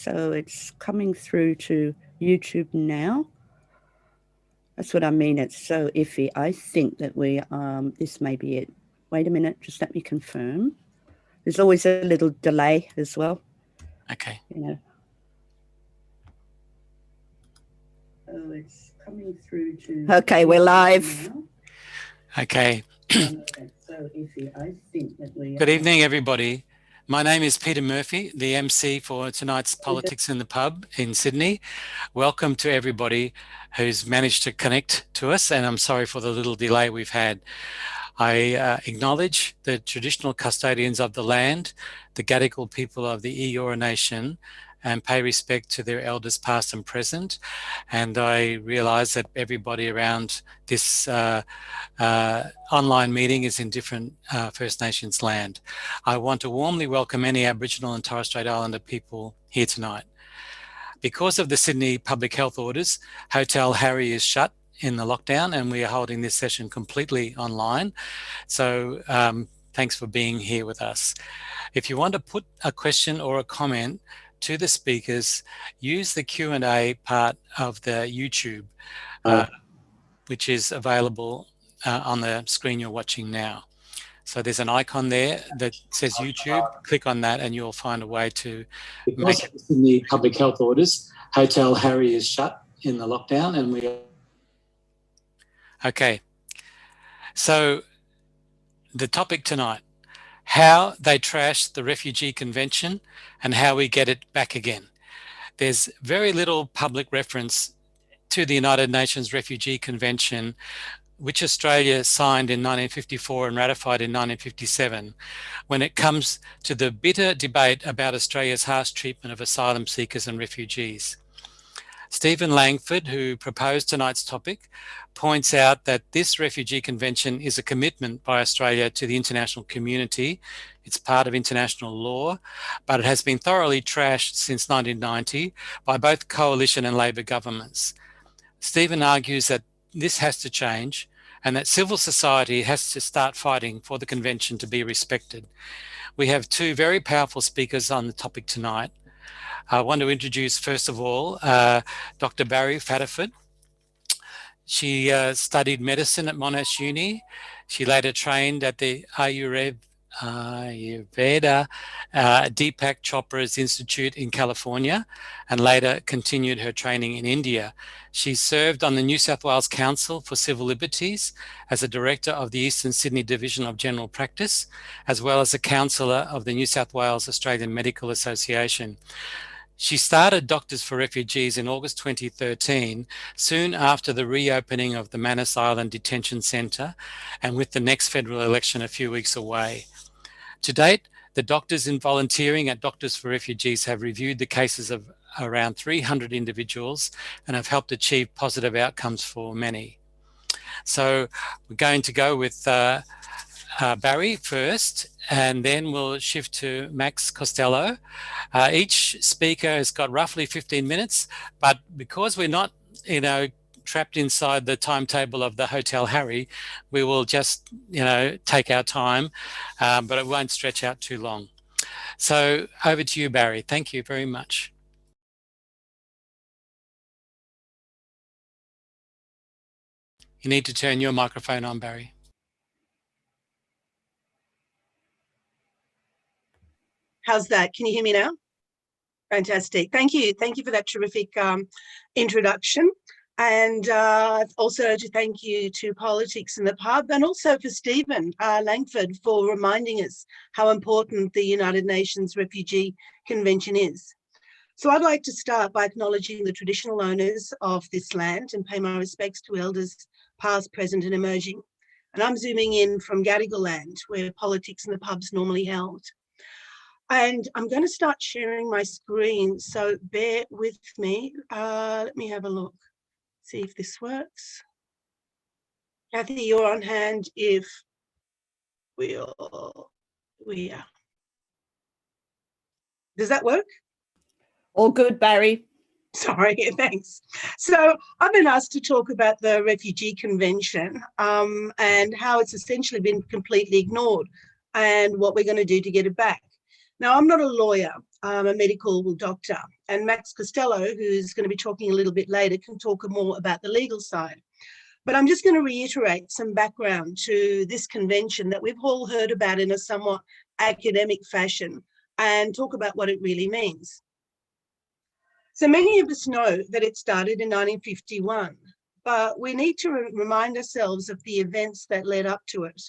So it's coming through to YouTube now. That's what I mean. It's so iffy. I think that this may be it. Wait a minute. Just let me confirm. There's always a little delay as well. Okay. Oh, it's coming through to... Okay, we're live. Okay. So iffy. I think that Good evening, everybody. My name is Peter Murphy, the MC for tonight's Politics in the Pub in Sydney. Welcome to everybody who's managed to connect to us, and I'm sorry for the little delay we've had. I acknowledge the traditional custodians of the land, the Gadigal people of the Eora Nation, and pay respect to their elders past and present. And I realise that everybody around this online meeting is in different First Nations land. I want to warmly welcome any Aboriginal and Torres Strait Islander people here tonight. Because of the Sydney public health orders, Hotel Harry is shut in the lockdown, and we are holding this session completely online. So thanks for being here with us. If you want to put a question or a comment to the speakers, use the Q&A part of the YouTube, which is available on the screen you're watching now. So there's an icon there that says YouTube. Click on that and you'll find a way to make it. In the public health orders, Hotel Harry is shut in the lockdown, and we are... Okay. So the topic tonight, how they trashed the Refugee Convention and how we get it back again. There's very little public reference to the United Nations Refugee Convention, which Australia signed in 1954 and ratified in 1957, when it comes to the bitter debate about Australia's harsh treatment of asylum seekers and refugees. Stephen Langford, who proposed tonight's topic, points out that this Refugee Convention is a commitment by Australia to the international community. It's part of international law, but it has been thoroughly trashed since 1990 by both coalition and Labor governments. Stephen argues that this has to change and that civil society has to start fighting for the convention to be respected. We have two very powerful speakers on the topic tonight. I want to introduce, first of all, Dr. Barri Phatarfod. She studied medicine at Monash Uni. She later trained at the Ayurveda Deepak Chopra's Institute in California, and later continued her training in India. She served on the New South Wales Council for Civil Liberties as a director of the Eastern Sydney Division of General Practice, as well as a councillor of the New South Wales Australian Medical Association. She started Doctors for Refugees in August 2013, soon after the reopening of the Manus Island Detention Centre, and with the next federal election a few weeks away. To date, the doctors in volunteering at Doctors for Refugees have reviewed the cases of around 300 individuals and have helped achieve positive outcomes for many. So we're going to go with Barri first, and then we'll shift to Max Costello. Each speaker has got roughly 15 minutes, but because we're not, trapped inside the timetable of the Hotel Harry, we will just, take our time, but it won't stretch out too long. So over to you, Barri. Thank you very much. You need to turn your microphone on, Barri. How's that? Can you hear me now? Fantastic. Thank you. Thank you for that terrific introduction. And also to thank you to Politics in the Pub, and also for Stephen Langford for reminding us how important the United Nations Refugee Convention is. So I'd like to start by acknowledging the traditional owners of this land and pay my respects to elders past, present and emerging. And I'm zooming in from Gadigal land, where Politics in the Pub's normally held. And I'm going to start sharing my screen, so bear with me. Let me have a look, see if this works. Kathy, you're on hand if we are. Does that work? All good, Barri. Sorry, thanks. So I've been asked to talk about the Refugee Convention and how it's essentially been completely ignored and what we're going to do to get it back. Now, I'm not a lawyer, I'm a medical doctor, and Max Costello, who's going to be talking a little bit later, can talk more about the legal side. But I'm just going to reiterate some background to this convention that we've all heard about in a somewhat academic fashion and talk about what it really means. So many of us know that it started in 1951, but we need to remind ourselves of the events that led up to it.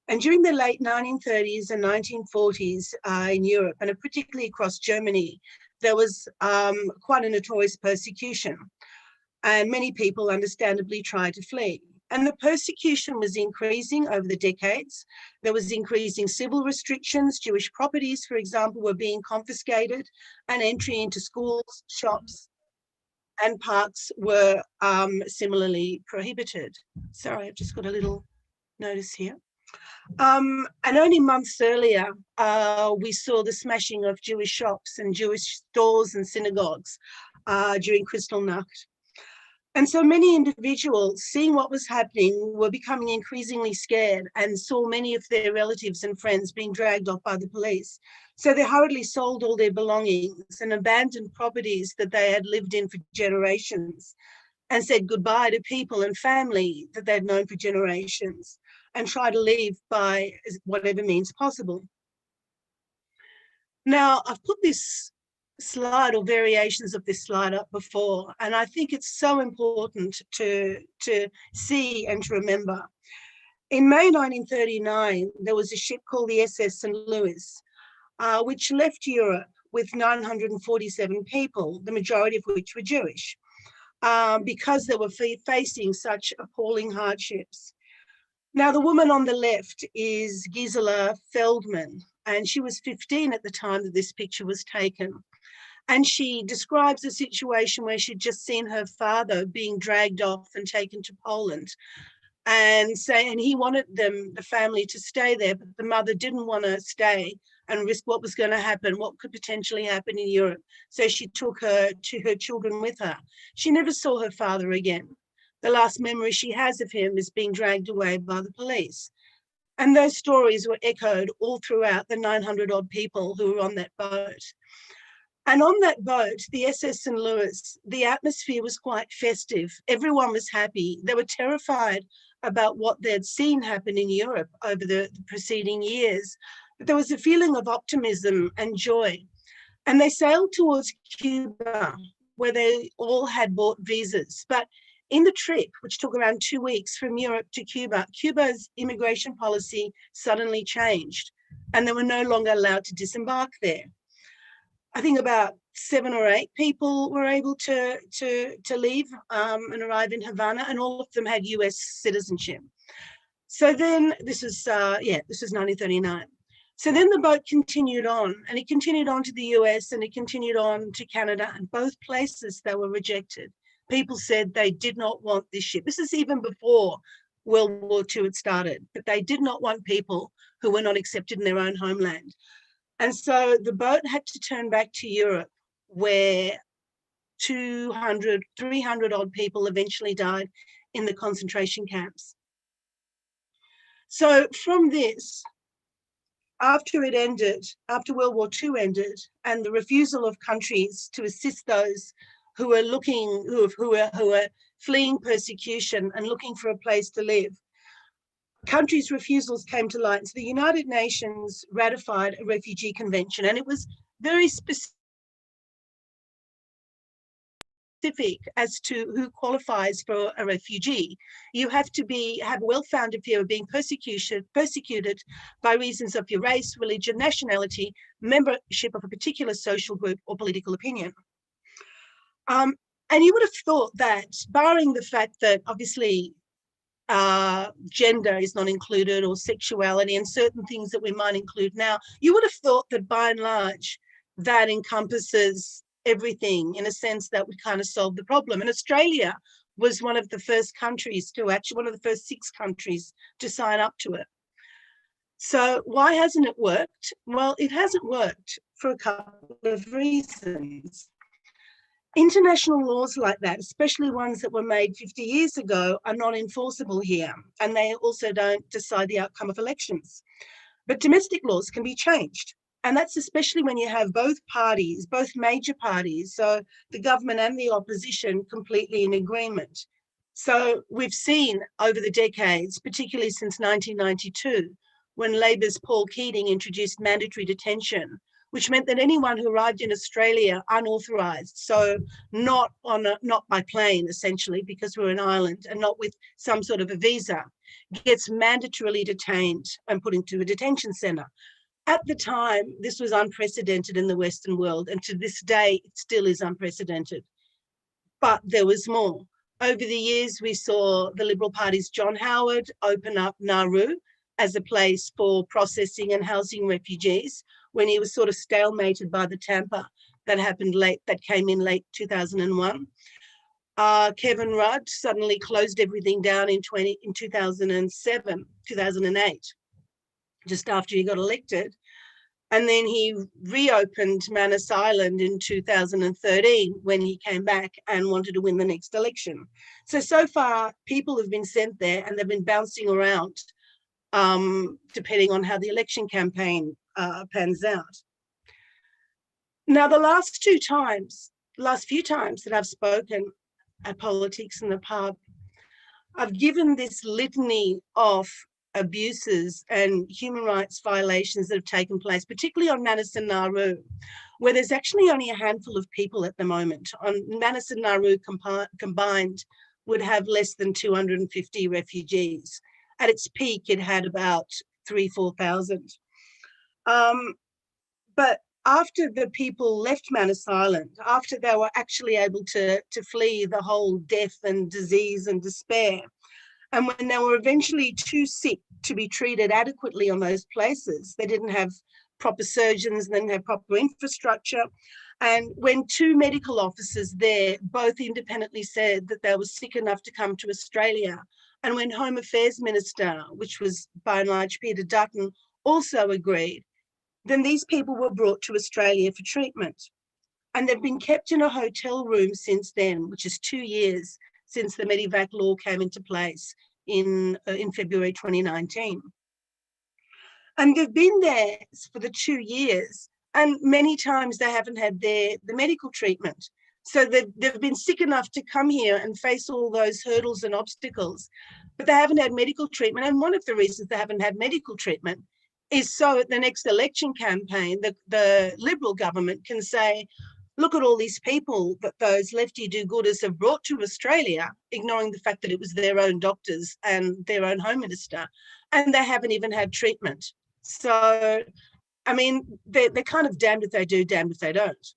And during the late 1930s and 1940s in Europe, and particularly across Germany, there was quite a notorious persecution. And many people understandably tried to flee. And the persecution was increasing over the decades. There was increasing civil restrictions. Jewish properties, for example, were being confiscated, and entry into schools, shops, and parks were similarly prohibited. Sorry, I've just got a little notice here. And only months earlier, we saw the smashing of Jewish shops and Jewish stores and synagogues during Kristallnacht. And so many individuals, seeing what was happening, were becoming increasingly scared and saw many of their relatives and friends being dragged off by the police. So they hurriedly sold all their belongings and abandoned properties that they had lived in for generations and said goodbye to people and family that they'd known for generations and tried to leave by whatever means possible. Now, I've put this slide or variations of this slide up before, and I think it's so important to see and to remember. In May 1939, there was a ship called the SS St. Louis, which left Europe with 947 people, the majority of which were Jewish, because they were facing such appalling hardships. Now, the woman on the left is Gisela Feldman, and she was 15 at the time that this picture was taken. And she describes a situation where she'd just seen her father being dragged off and taken to Poland. And he wanted the family to stay there, but the mother didn't want to stay and risk what was going to happen, what could potentially happen in Europe. So she took her children with her. She never saw her father again. The last memory she has of him is being dragged away by the police. And those stories were echoed all throughout the 900 odd people who were on that boat. And on that boat, the SS St. Louis, the atmosphere was quite festive. Everyone was happy. They were terrified about what they'd seen happen in Europe over the preceding years. But there was a feeling of optimism and joy. And they sailed towards Cuba, where they all had bought visas. But in the trip, which took around 2 weeks from Europe to Cuba, Cuba's immigration policy suddenly changed, and they were no longer allowed to disembark there. I think about 7 or 8 people were able to leave and arrive in Havana, and all of them had US citizenship. So then this was 1939. So then the boat continued on, and it continued on to the US, and it continued on to Canada, and both places they were rejected. People said they did not want this ship. This is even before World War II had started, but they did not want people who were not accepted in their own homeland. And so the boat had to turn back to Europe, where 200, 300 odd people eventually died in the concentration camps. So from this, after it ended, after World War II ended, and the refusal of countries to assist those who were fleeing persecution and looking for a place to live, countries' refusals came to light. So the United Nations ratified a refugee convention, and it was very specific as to who qualifies for a refugee. You have to have a well-founded fear of being persecuted by reasons of your race, religion, nationality, membership of a particular social group, or political opinion. And you would have thought that, barring the fact that obviously gender is not included, or sexuality and certain things that we might include now, you would have thought that by and large that encompasses everything, in a sense that would kind of solve the problem. And Australia was one of the first countries to one of the first 6 countries to sign up to it. So why hasn't it worked? Well, it hasn't worked for a couple of reasons. International laws like that, especially ones that were made 50 years ago, are not enforceable here, and they also don't decide the outcome of elections. But domestic laws can be changed, And that's especially when you have both parties, both major parties, so the government and the opposition, completely in agreement. So we've seen over the decades, particularly since 1992, when Labor's Paul Keating introduced mandatory detention, which meant that anyone who arrived in Australia unauthorised, so not by plane, essentially, because we're an island, and not with some sort of a visa, gets mandatorily detained and put into a detention centre. At the time, this was unprecedented in the Western world, and to this day, it still is unprecedented. But there was more. Over the years, we saw the Liberal Party's John Howard open up Nauru as a place for processing and housing refugees when he was sort of stalemated by the Tampa that came in late 2001. Kevin Rudd suddenly closed everything down in 2008, just after he got elected. And then he reopened Manus Island in 2013 when he came back and wanted to win the next election. So far, people have been sent there and they've been bouncing around depending on how the election campaign pans out. Now, the last few times that I've spoken at Politics in the Pub, I've given this litany of abuses and human rights violations that have taken place, particularly on Manus and Nauru, where there's actually only a handful of people at the moment. On Manus and Nauru combined would have less than 250 refugees. At its peak, it had about 4,000. But after the people left Manus Island, after they were actually able to flee the whole death and disease and despair, and when they were eventually too sick to be treated adequately on those places, they didn't have proper surgeons, they didn't have proper infrastructure. And when two medical officers there both independently said that they were sick enough to come to Australia, and when Home Affairs Minister, which was by and large Peter Dutton, also agreed, then these people were brought to Australia for treatment. And they've been kept in a hotel room since then, which is 2 years since the Medivac law came into place in February 2019. And they've been there for the 2 years, and many times they haven't had the medical treatment. So they've been sick enough to come here and face all those hurdles and obstacles, but they haven't had medical treatment. And one of the reasons they haven't had medical treatment is so at the next election campaign, the Liberal government can say, look at all these people that those lefty do-gooders have brought to Australia, ignoring the fact that it was their own doctors and their own Home Minister, and they haven't even had treatment. So, I mean, they're kind of damned if they do, damned if they don't.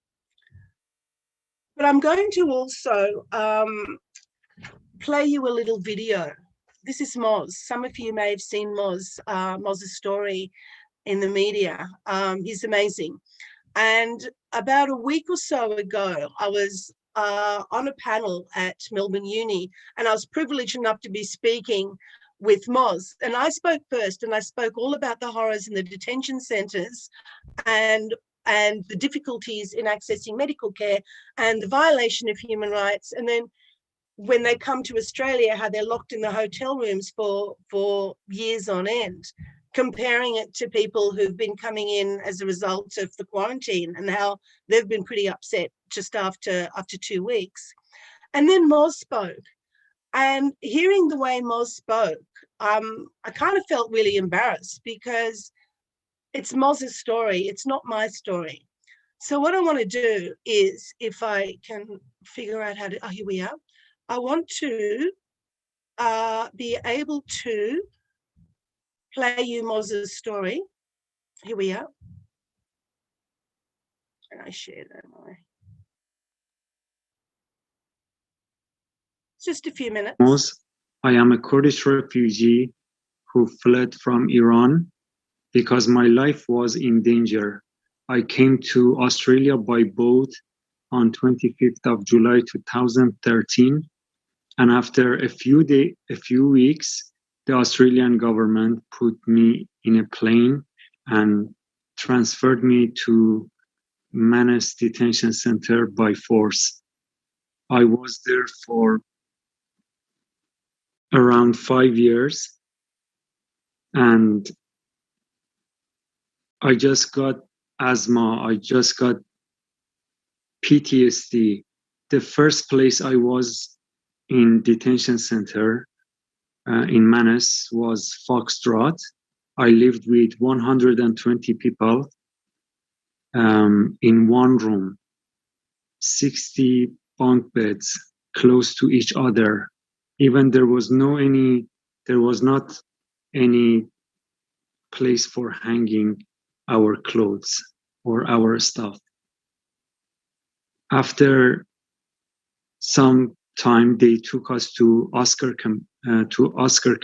But I'm going to also play you a little video. This is Moz. Some of you may have seen Moz's story in the media. He's amazing. And about a week or so ago, I was on a panel at Melbourne Uni, and I was privileged enough to be speaking with Moz. And I spoke first, and I spoke all about the horrors in the detention centres and the difficulties in accessing medical care and the violation of human rights. And then when they come to Australia, how they're locked in the hotel rooms for years on end, comparing it to people who've been coming in as a result of the quarantine and how they've been pretty upset just after 2 weeks. And then Moz spoke. And hearing the way Moz spoke, I kind of felt really embarrassed because it's Moz's story, it's not my story. So what I want to do is, if I can figure out how to, here we are. I want to be able to play you Moz's story. Here we are. And I share that. Just a few minutes. Moz, I am a Kurdish refugee who fled from Iran because my life was in danger. I came to Australia by boat on 25th of July 2013. And after a few weeks, the Australian government put me in a plane and transferred me to Manus Detention Center by force. I was there for around 5 years, and I just got asthma. I just got PTSD. The first place I was in detention center in Manus was Foxtrot. I lived with 120 people in one room, 60 bunk beds close to each other. Even there was not any place for hanging our clothes or our stuff. After some time, they took us to Oscar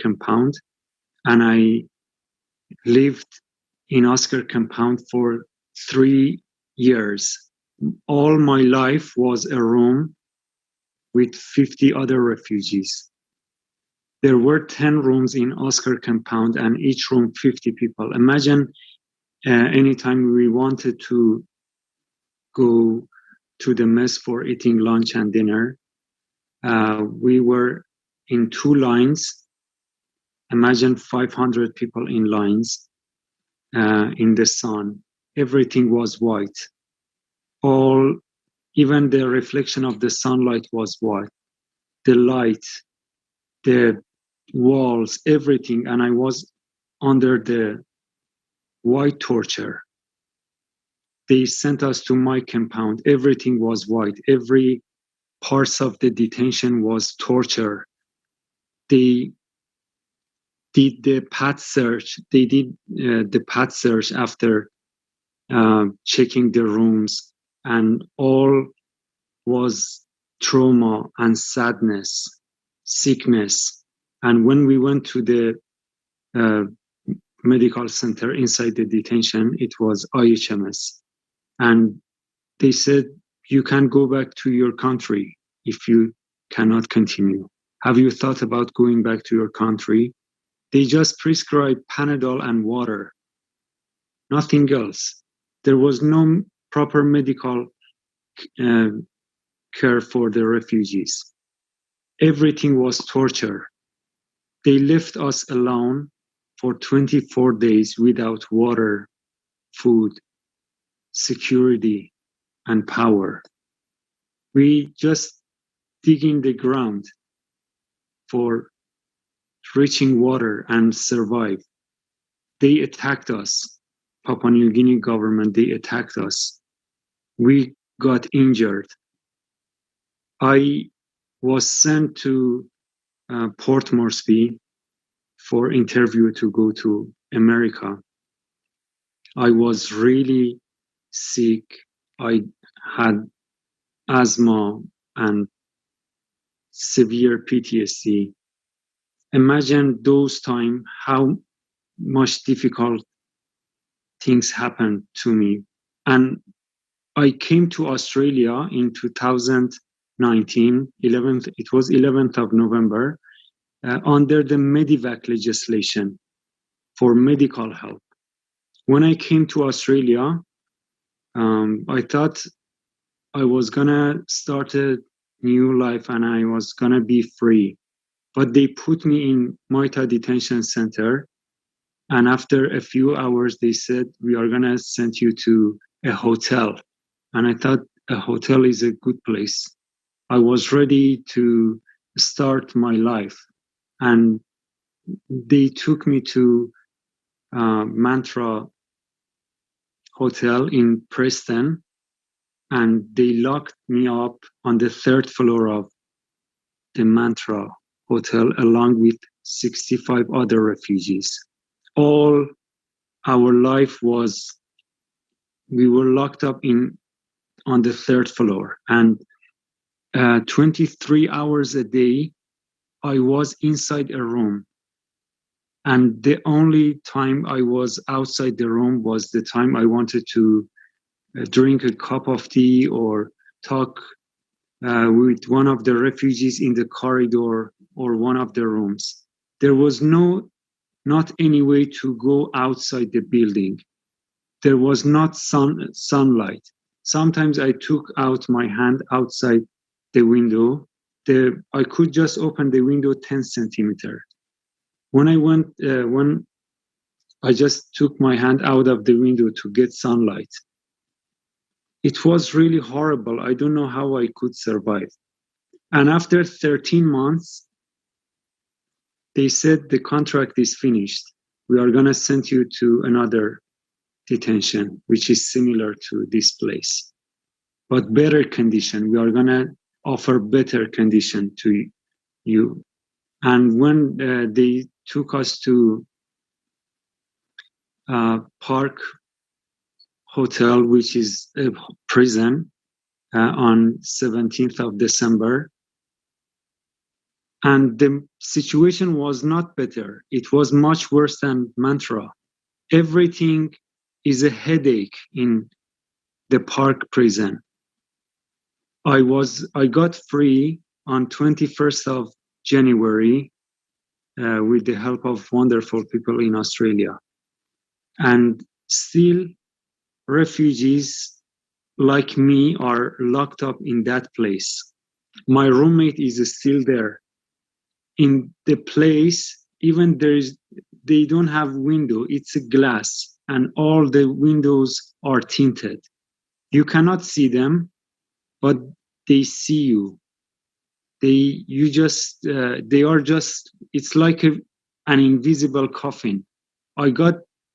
compound, and I lived in Oscar compound for 3 years. All my life was a room with 50 other refugees. There were 10 rooms in Oscar compound, and each room 50 people. Imagine anytime we wanted to go to the mess for eating lunch and dinner, we were in 2 lines. Imagine 500 people in lines in the sun. Everything was white. Even the reflection of the sunlight was white. The light, the walls, everything. And I was under the white torture. They sent us to my compound. Everything was white. Every parts of the detention was torture. They did the PAT search. They did the PAT search after checking the rooms, and all was trauma and sadness, sickness. And when we went to the medical center inside the detention, it was IHMS. And they said, you can go back to your country if you cannot continue. Have you thought about going back to your country? They just prescribed Panadol and water, nothing else. There was no proper medical care for the refugees. Everything was torture. They left us alone for 24 days without water, food, security, and power. We just dig in the ground for reaching water and survive. They attacked us. Papua New Guinea government, they attacked us. We got injured. I was sent to Port Moresby for interview to go to America. I was really sick. I had asthma and severe PTSD. Imagine those times, how much difficult things happened to me. And I came to Australia in 2019, it was 11th of November, under the Medivac legislation for medical help. When I came to Australia, I thought I was gonna start a new life and I was gonna be free. But they put me in Moita Detention Center, and after a few hours, they said, we are gonna send you to a hotel. And I thought a hotel is a good place. I was ready to start my life. And they took me to Mantra Hotel in Preston, and they locked me up on the 3rd floor of the Mantra Hotel along with 65 other refugees. All our life was, we were locked up on the 3rd floor, and 23 hours a day, I was inside a room. And the only time I was outside the room was the time I wanted to drink a cup of tea or talk with one of the refugees in the corridor or one of the rooms. There was not any way to go outside the building. There was not sunlight. Sometimes I took out my hand outside the window. I could just open the window 10 centimeters. When I just took my hand out of the window to get sunlight, It was really horrible. I don't know how I could survive. And after 13 months, they said the contract is finished. We are going to send you to another detention, which is similar to this place, but better condition. We are going to offer better condition to you. And when they took us to Park Hotel, which is a prison, on 17th of December, and the situation was not better. It was much worse than Mantra. Everything is a headache in the Park prison. I got free on 21st of January with the help of wonderful people in Australia. And still refugees like me are locked up in that place. My roommate is still there. In the place, even they don't have window, it's a glass, and all the windows are tinted. You cannot see them, but they see you. They are just, it's like an invisible coffin. I got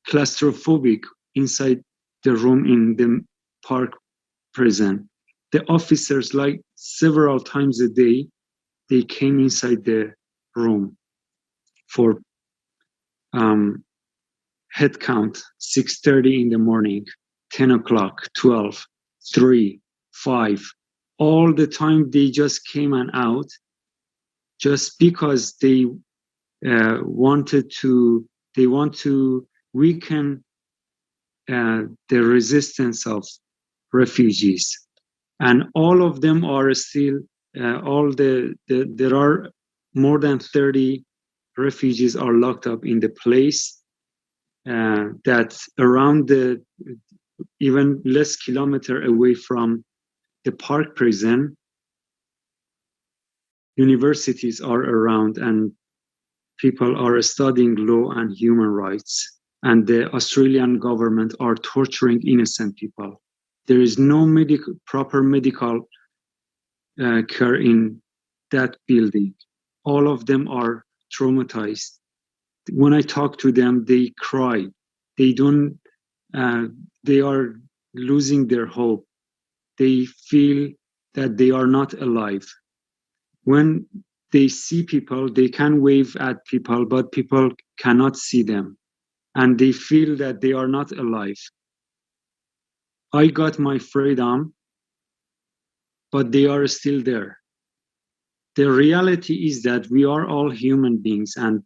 claustrophobic inside the room in the Park prison. The officers, like several times a day, they came inside the room for head count, 6:30 in the morning, 10 o'clock, 12, 3, 5. All the time they just came and out just because they want to weaken the resistance of refugees. And all of them are still, there are more than 30 refugees are locked up in the place that's around even less kilometer away from the Park prison. Universities are around and people are studying law and human rights. And the Australian government are torturing innocent people. There is no proper medical care in that building. All of them are traumatized. When I talk to them, they cry. They are losing their hope. They feel that they are not alive. When they see people, they can wave at people, but people cannot see them. And they feel that they are not alive. I got my freedom, but they are still there. The reality is that we are all human beings, and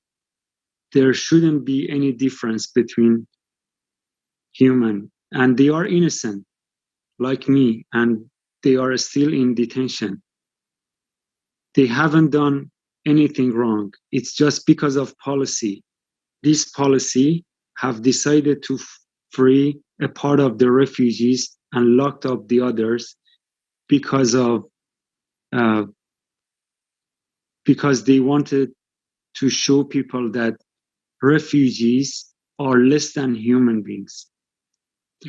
there shouldn't be any difference between human, and they are innocent like me, and they are still in detention. They haven't done anything wrong. It's just because of policy. This policy have decided to free a part of the refugees and locked up the others because they wanted to show people that refugees are less than human beings.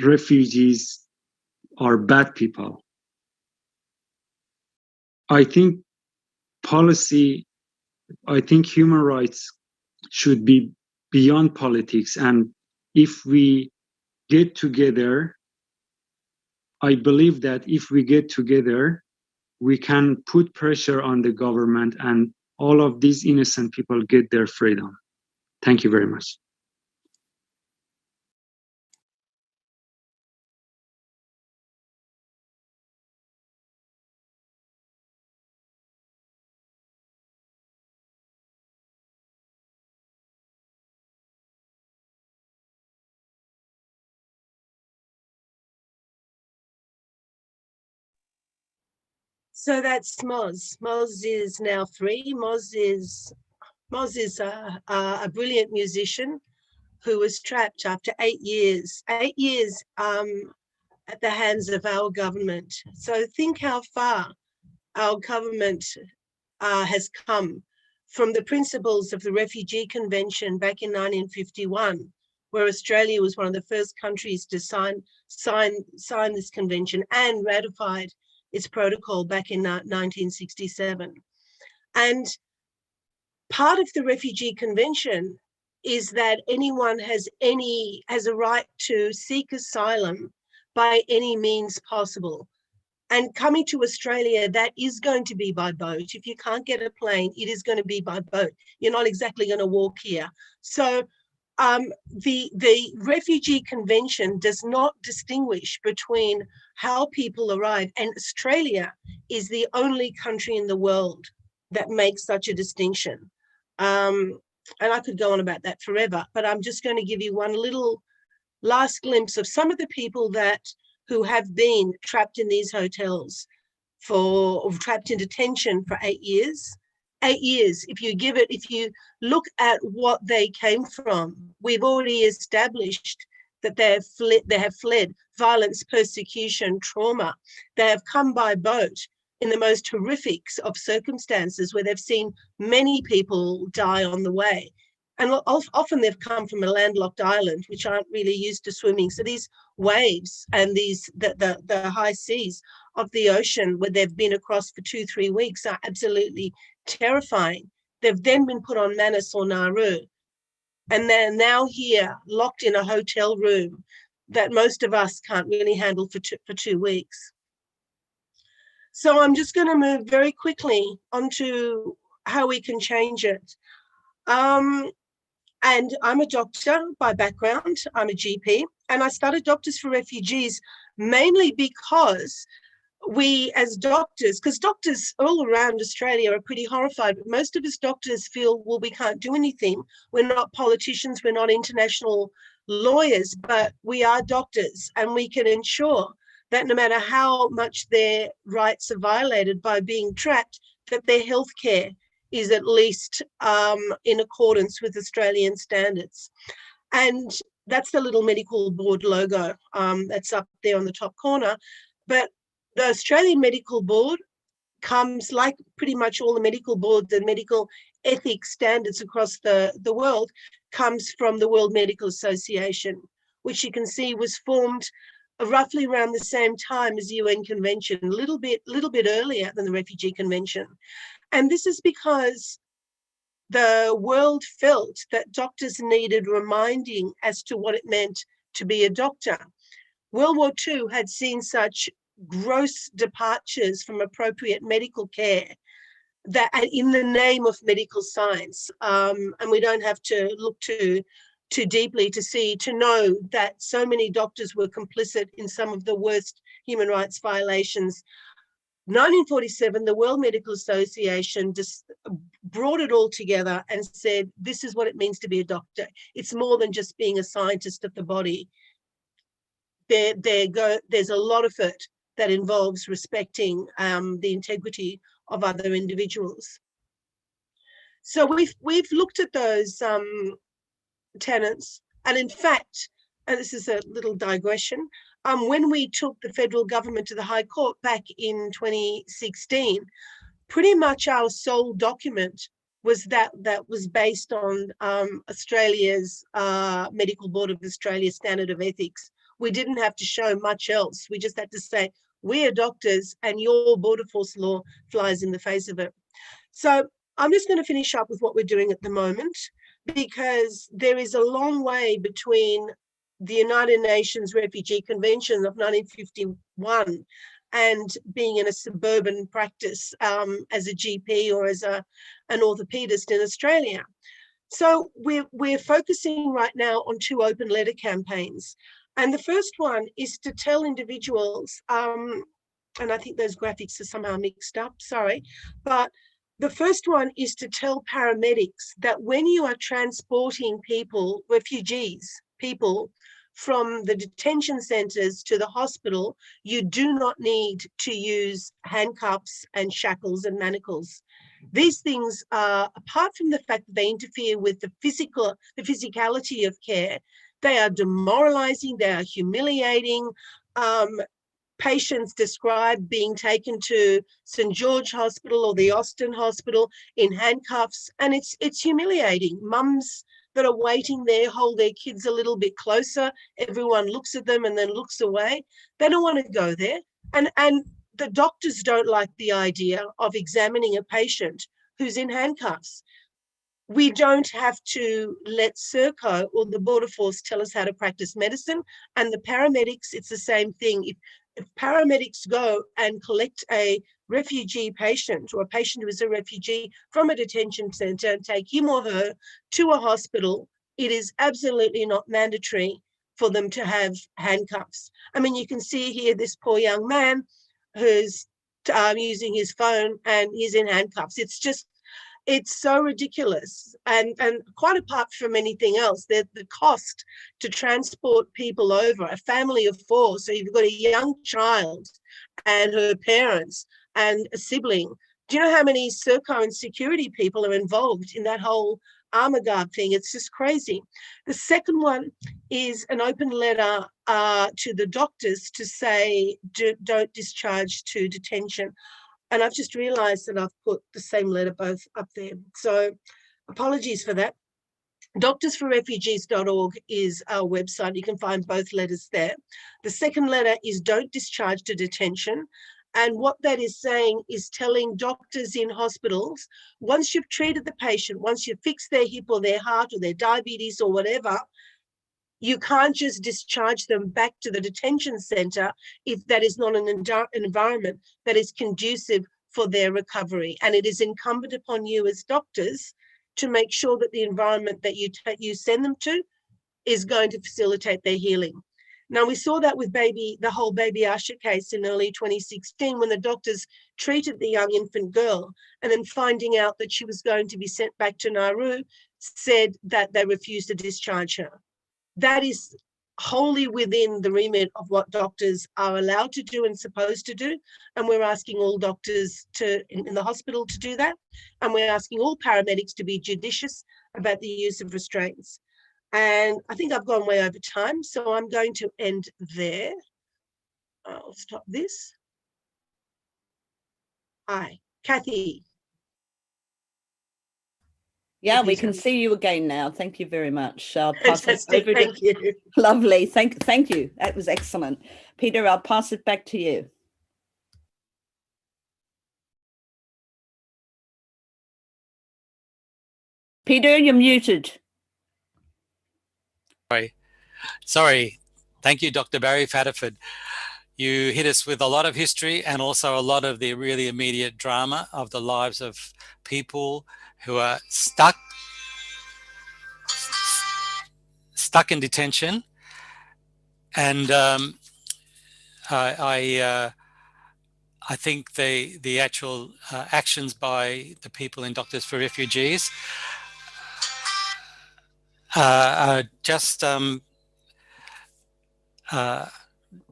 Refugees are bad people. I think human rights should be beyond politics. And if we get together, I believe that if we get together, we can put pressure on the government and all of these innocent people get their freedom. Thank you very much. So that's Moz. Moz is now free. Moz is a brilliant musician who was trapped after 8 years. 8 years at the hands of our government. So think how far our government has come from the principles of the Refugee Convention back in 1951, where Australia was one of the first countries to sign this convention and ratified its protocol back in 1967. And part of the Refugee Convention is that anyone has a right to seek asylum by any means possible. And coming to Australia, that is going to be by boat. If you can't get a plane, it is going to be by boat. You're not exactly going to walk here. So the Refugee Convention does not distinguish between how people arrive. And Australia is the only country in the world that makes such a distinction. And I could go on about that forever, but I'm just going to give you one little last glimpse of some of the people who have been trapped in these hotels or trapped in detention for 8 years. 8 years, if you look at what they came from, we've already established that they have fled violence, persecution, trauma. They have come by boat in the most horrific of circumstances where they've seen many people die on the way. And often they've come from a landlocked island, which aren't really used to swimming. So these waves and the high seas of the ocean where they've been across for 2-3 weeks are absolutely terrifying. They've then been put on Manus or Nauru, and they're now here locked in a hotel room that most of us can't really handle for 2 weeks. So I'm just going to move very quickly onto how we can change it. And I'm a doctor by background. I'm a GP, and I started Doctors for Refugees mainly because we as doctors, because doctors all around Australia are pretty horrified, but most of us doctors feel, well, we can't do anything. We're not politicians, we're not international lawyers, but we are doctors, and we can ensure that no matter how much their rights are violated by being trapped, that their healthcare is at least in accordance with Australian standards. And that's the little medical board logo that's up there on the top corner. But the Australian Medical Board comes, like pretty much all the medical boards and medical ethics standards across the world, comes from the World Medical Association, which you can see was formed roughly around the same time as the UN Convention, a little bit earlier than the Refugee Convention. And this is because the world felt that doctors needed reminding as to what it meant to be a doctor. World War II had seen such gross departures from appropriate medical care that in the name of medical science, and we don't have to look too deeply to know that so many doctors were complicit in some of the worst human rights violations. 1947, the World Medical Association just brought it all together and said, this is what it means to be a doctor. It's more than just being a scientist of the body. There's a lot of it that involves respecting the integrity of other individuals. So we've looked at those tenets, and in fact, and this is a little digression, when we took the federal government to the High Court back in 2016, pretty much our sole document was that was based on Australia's Medical Board of Australia Standard of Ethics. We didn't have to show much else. We just had to say, we're doctors and your border force law flies in the face of it. So I'm just going to finish up with what we're doing at the moment, because there is a long way between the United Nations Refugee Convention of 1951 and being in a suburban practice as a GP or as an orthopedist in Australia. So we're focusing right now on 2 open letter campaigns. And the first one is to tell individuals, and I think those graphics are somehow mixed up, sorry, but the first one is to tell paramedics that when you are transporting people, refugees, people from the detention centres to the hospital, you do not need to use handcuffs and shackles and manacles. These things are, apart from the fact that they interfere with the physicality of care, they are demoralising, they are humiliating. Patients describe being taken to St. George Hospital or the Austin Hospital in handcuffs, and it's humiliating. Mums that are waiting there hold their kids a little bit closer. Everyone looks at them and then looks away. They don't want to go there. And the doctors don't like the idea of examining a patient who's in handcuffs. We don't have to let Serco or the Border Force tell us how to practice medicine. And the paramedics, it's the same thing. If paramedics go and collect a refugee patient or a patient who is a refugee from a detention centre and take him or her to a hospital, it is absolutely not mandatory for them to have handcuffs. I mean, you can see here this poor young man who's using his phone and he's in handcuffs. It's so ridiculous. And quite apart from anything else, the cost to transport people over, a family of 4, so you've got a young child and her parents and a sibling. Do you know how many Serco and security people are involved in that whole armor guard thing? It's just crazy. The second one is an open letter to the doctors to say, don't discharge to detention. And I've just realised that I've put the same letter both up there. So apologies for that. Doctorsforrefugees.org is our website. You can find both letters there. The second letter is don't discharge to detention. And what that is saying is telling doctors in hospitals, once you've treated the patient, once you've fixed their hip or their heart or their diabetes or whatever, you can't just discharge them back to the detention centre if that is not an environment that is conducive for their recovery. And it is incumbent upon you as doctors to make sure that the environment that you send them to is going to facilitate their healing. Now, we saw that with the whole Baby Asha case in early 2016 when the doctors treated the young infant girl and then finding out that she was going to be sent back to Nauru, said that they refused to discharge her. That is wholly within the remit of what doctors are allowed to do and supposed to do. And we're asking all doctors in the hospital to do that. And we're asking all paramedics to be judicious about the use of restraints. And I think I've gone way over time, so I'm going to end there. I'll stop this. Hi, Kathy. Yeah, we can see you again now. Thank you very much. I'll pass Fantastic. it over Thank you. Lovely. Thank you. That was excellent. Peter, I'll pass it back to you. Peter, you're muted. Sorry. Thank you, Dr. Barri Phatarfod. You hit us with a lot of history and also a lot of the really immediate drama of the lives of people who are stuck in detention. And I think the actual actions by the people in Doctors for Refugees are just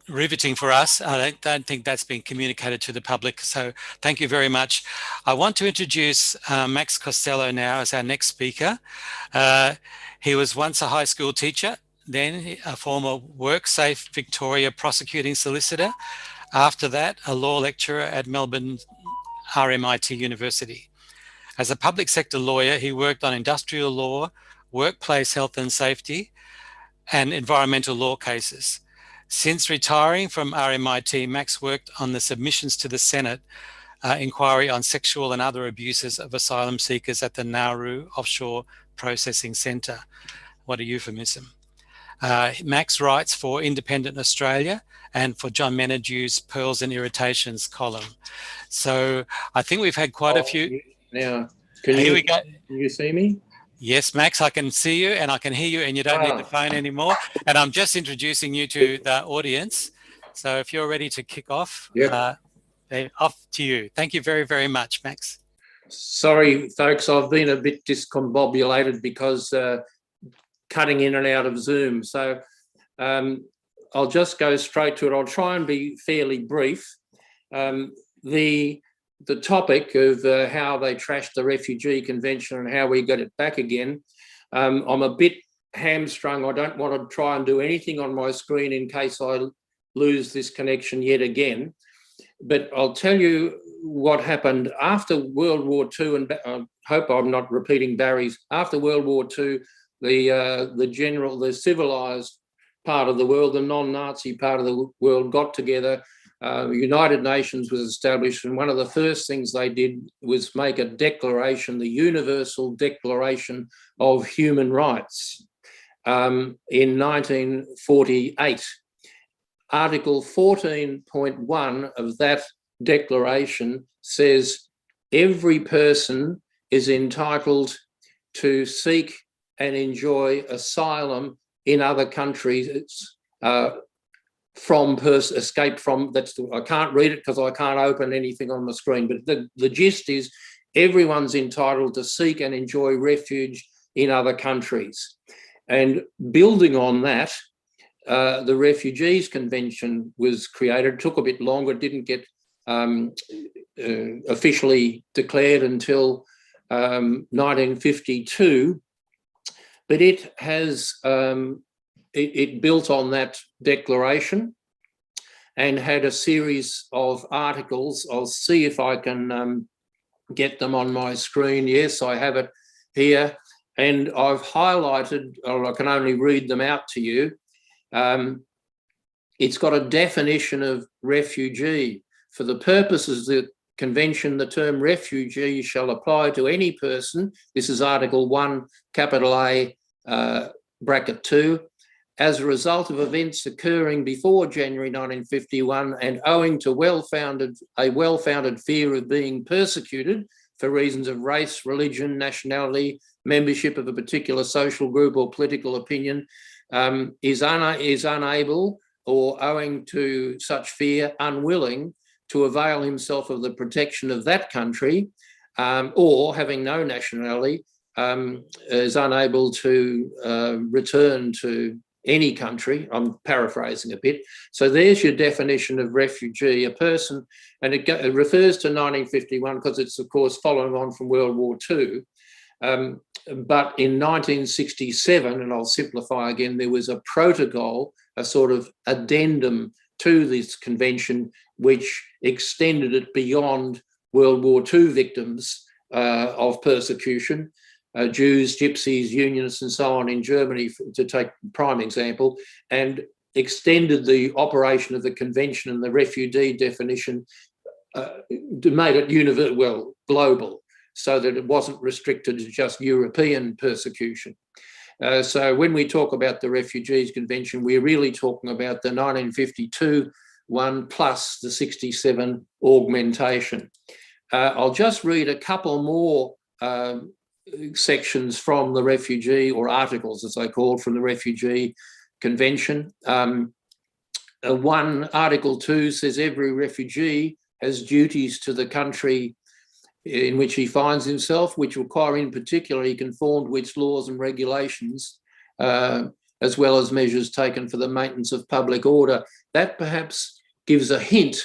riveting for us. I don't think that's been communicated to the public. So thank you very much. I want to introduce Max Costello now as our next speaker. He was once a high school teacher, then a former WorkSafe Victoria prosecuting solicitor. After that, a law lecturer at Melbourne RMIT University. As a public sector lawyer, he worked on industrial law, workplace health and safety, and environmental law cases. Since retiring from RMIT, Max worked on the submissions to the Senate inquiry on sexual and other abuses of asylum seekers at the Nauru Offshore Processing Centre. What a euphemism. Max writes for Independent Australia and for John Menadue's Pearls and Irritations column. So I think we've had quite a few. Now, Here we go. Can you see me? Yes, Max, I can see you and I can hear you and you don't need the phone anymore. And I'm just introducing you to the audience. So if you're ready to kick off, off to you. Thank you very, very much, Max. Sorry, folks, I've been a bit discombobulated because cutting in and out of Zoom. So I'll just go straight to it. I'll try and be fairly brief. The topic of how they trashed the Refugee Convention and how we got it back again, I'm a bit hamstrung. I don't want to try and do anything on my screen in case I lose this connection yet again. But I'll tell you what happened after World War II, and I hope I'm not repeating Barry's. After World War II, the civilized part of the world, the non-Nazi part of the world, got together. United Nations was established, and one of the first things they did was make a declaration, the Universal Declaration of Human Rights, in 1948. Article 14.1 of that declaration says every person is entitled to seek and enjoy asylum in other countries escape from, I can't read it because I can't open anything on my screen, but the gist is everyone's entitled to seek and enjoy refuge in other countries. And building on that, the Refugees Convention was created. It took a bit longer, it didn't get officially declared until 1952, but it has it built on that declaration and had a series of articles. I'll see if I can get them on my screen. Yes, I have it here, and I've highlighted, or I can only read them out to you. It's got a definition of refugee. For the purposes of the Convention, the term refugee shall apply to any person, this is Article 1, capital A, bracket 2, as a result of events occurring before January 1951 and owing to a well-founded fear of being persecuted for reasons of race, religion, nationality, membership of a particular social group or political opinion, is unable, or owing to such fear, unwilling to avail himself of the protection of that country, or having no nationality, is unable to return to any country. I'm paraphrasing a bit. So there's your definition of refugee, a person, and it refers to 1951 because it's, of course, following on from World War II. But in 1967, and I'll simplify again, there was a protocol, a sort of addendum to this convention, which extended it beyond World War II victims of persecution, Jews, Gypsies, Unionists, and so on in Germany, to take a prime example, and extended the operation of the convention and the refugee definition, made it global, so that it wasn't restricted to just European persecution. So when we talk about the Refugees Convention, we're really talking about the 1952 one plus the 67 augmentation. I'll just read a couple more sections from the refugee, or articles as they called, from the Refugee Convention. Article 2 says every refugee has duties to the country in which he finds himself, which require in particular he conform to its laws and regulations, as well as measures taken for the maintenance of public order. That perhaps gives a hint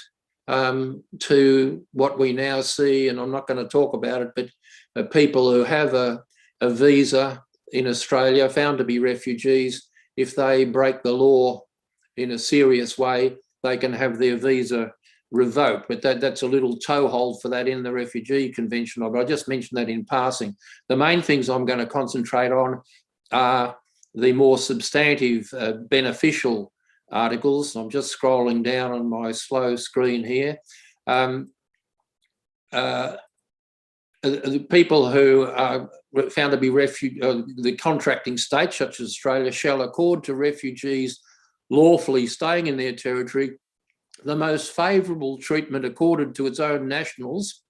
to what we now see, and I'm not going to talk about it, but people who have a visa in Australia, found to be refugees, if they break the law in a serious way, they can have their visa revoked. But that's a little toehold for that in the Refugee Convention. But I just mentioned that in passing. The main things I'm going to concentrate on are the more substantive, beneficial articles. I'm just scrolling down on my slow screen here. The people who are found to be the contracting states, such as Australia, shall accord to refugees lawfully staying in their territory the most favourable treatment accorded to its own nationals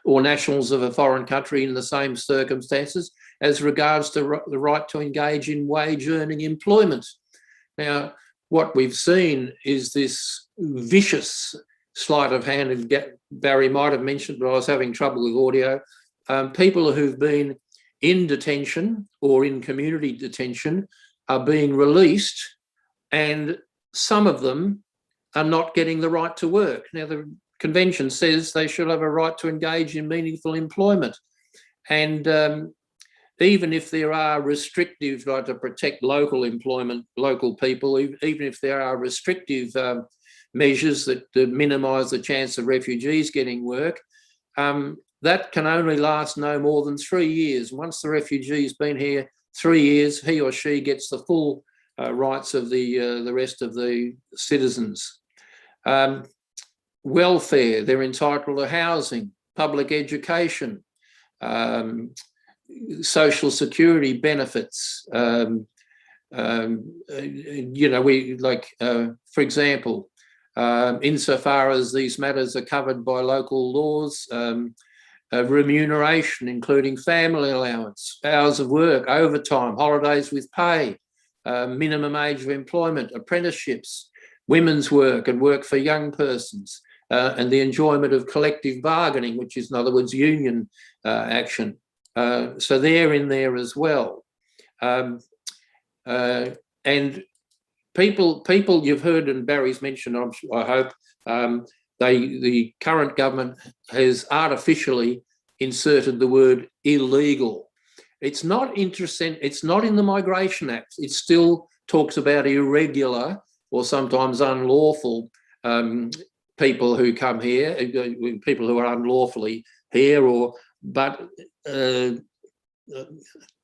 or nationals of a foreign country in the same circumstances as regards to the right to engage in wage-earning employment. Now, what we've seen is this vicious sleight of hand, and Barry might have mentioned, but I was having trouble with audio, people who've been in detention or in community detention are being released, and some of them are not getting the right to work. Now, the convention says they should have a right to engage in meaningful employment. And even if there are restrictive, like to protect local employment, local people, even if there are restrictive measures that minimise the chance of refugees getting work, that can only last no more than 3 years. Once the refugee's been here 3 years, he or she gets the full rights of the rest of the citizens. Welfare, they're entitled to housing, public education, social security benefits. For example, insofar as these matters are covered by local laws, remuneration, including family allowance, hours of work, overtime, holidays with pay, minimum age of employment, apprenticeships, women's work and work for young persons, and the enjoyment of collective bargaining, which is, in other words, union action. So they're in there as well. And people you've heard, and Barry's mentioned, I hope, the current government has artificially inserted the word illegal. It's not interesting. It's not in the Migration Act. It still talks about irregular or sometimes unlawful people who come here, people who are unlawfully here. But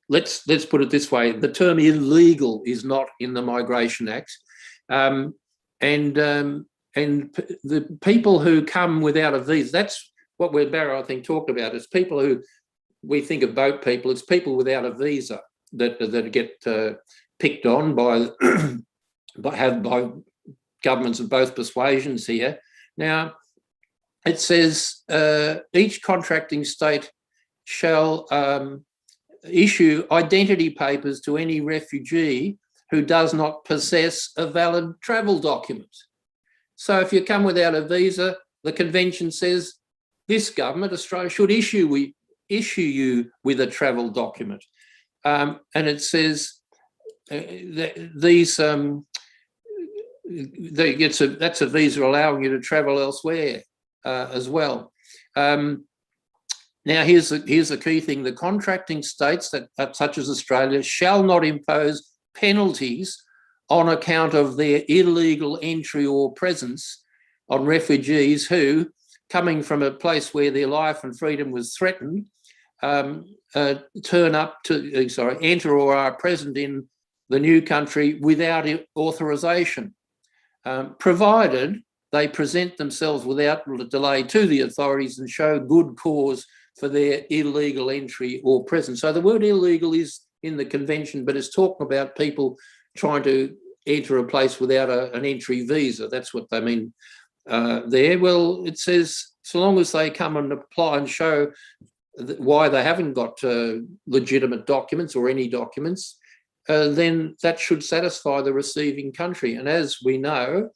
let's put it this way: the term illegal is not in the Migration Act, and the people who come without a visa, that's what Barry, I think, talked about. It's people who, we think of boat people, it's people without a visa that get picked on by governments of both persuasions here. Now, it says each contracting state shall issue identity papers to any refugee who does not possess a valid travel document. So if you come without a visa, the convention says this government, Australia, should issue you with a travel document. And it says that's a visa allowing you to travel elsewhere as well. Now, here's the key thing: the contracting states that such as Australia shall not impose penalties on account of their illegal entry or presence on refugees who, coming from a place where their life and freedom was threatened, enter or are present in the new country without authorisation, provided they present themselves without delay to the authorities and show good cause for their illegal entry or presence. So the word illegal is in the convention, but it's talking about people trying to enter a place without an entry visa. That's what they mean there. Well, it says so long as they come and apply and show why they haven't got legitimate documents or any documents, then that should satisfy the receiving country. And as we know,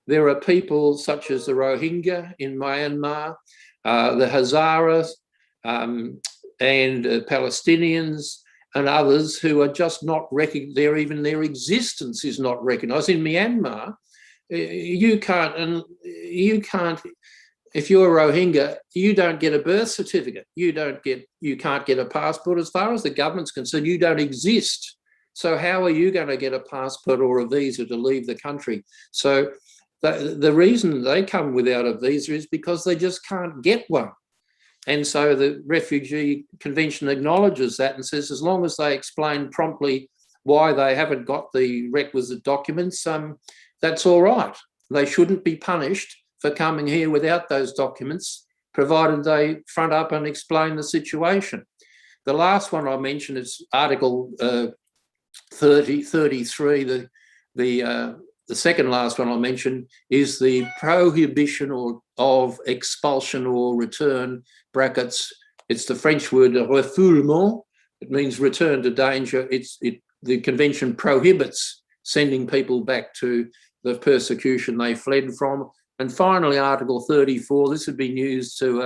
there are people such as the Rohingya in Myanmar, the Hazaras, and Palestinians and others who are just not recognized. Even their existence is not recognised. In Myanmar, you can't. If you're a Rohingya, you don't get a birth certificate. You can't get a passport. As far as the government's concerned, you don't exist. So how are you going to get a passport or a visa to leave the country? So the reason they come without a visa is because they just can't get one. And so the Refugee Convention acknowledges that and says as long as they explain promptly why they haven't got the requisite documents, that's all right. They shouldn't be punished for coming here without those documents, provided they front up and explain the situation. The last one I mentioned is Article 33. The second last one I mentioned is the prohibition of expulsion or return, brackets. It's the French word refoulement. It means return to danger. The convention prohibits sending people back to the persecution they fled from. And finally, Article 34, this would be news to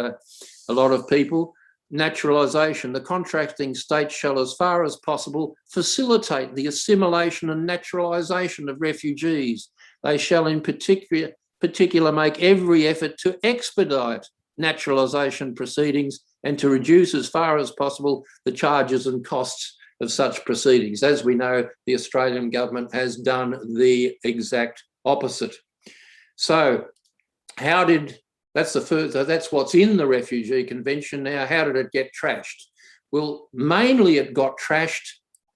a lot of people. Naturalisation. The contracting state shall, as far as possible, facilitate the assimilation and naturalisation of refugees. They shall in particular make every effort to expedite naturalisation proceedings and to reduce as far as possible the charges and costs of such proceedings. As we know, the Australian government has done the exact opposite. So that's what's in the Refugee Convention now. How did it get trashed? Well, mainly it got trashed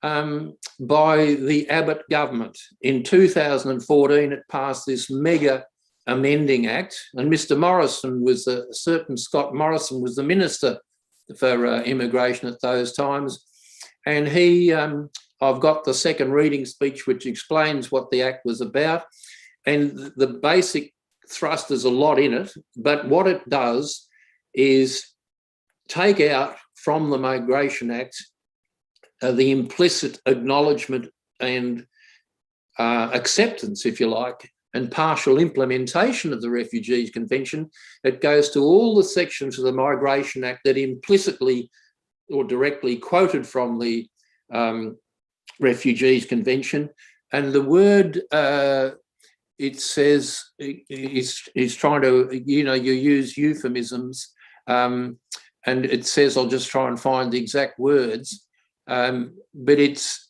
by the Abbott government. In 2014, it passed this mega amending act, and Mr. Morrison was a certain Scott Morrison was the Minister for Immigration at those times, and he, I've got the second reading speech which explains what the act was about, and the basic thrust is a lot in it, but what it does is take out from the Migration Act the implicit acknowledgement and acceptance, if you like, and partial implementation of the Refugees Convention. It goes to all the sections of the Migration Act that implicitly or directly quoted from the Refugees Convention. And the word, it says, is trying to, you know, you use euphemisms, and it says, I'll just try and find the exact words, but it's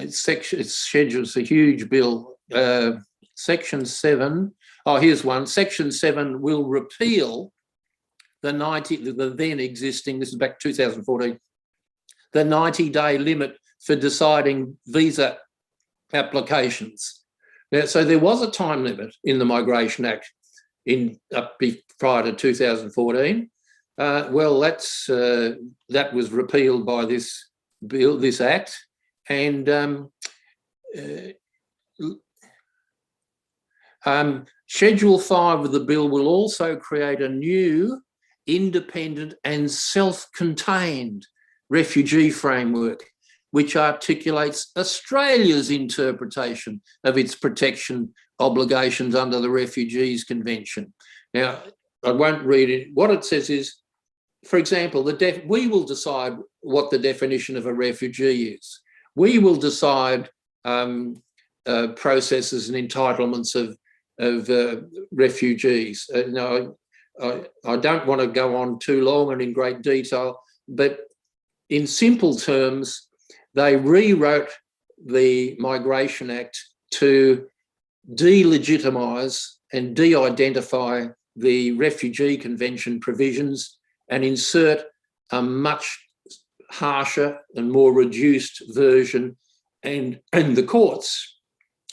scheduled, it's a huge bill. Section 7, here's one. Section 7 will repeal the then existing, this is back 2014, the 90-day limit for deciding visa applications. Now, so there was a time limit in the Migration Act prior to 2014. Well, that was repealed by this bill, this act, and Schedule 5 of the bill will also create a new independent and self-contained refugee framework, which articulates Australia's interpretation of its protection obligations under the Refugees Convention. Now, I won't read it. What it says is, for example, we will decide what the definition of a refugee is. We will decide processes and entitlements of refugees. Now, I don't want to go on too long and in great detail, but in simple terms, they rewrote the Migration Act to delegitimise and de-identify the Refugee Convention provisions and insert a much harsher and more reduced version. And the courts,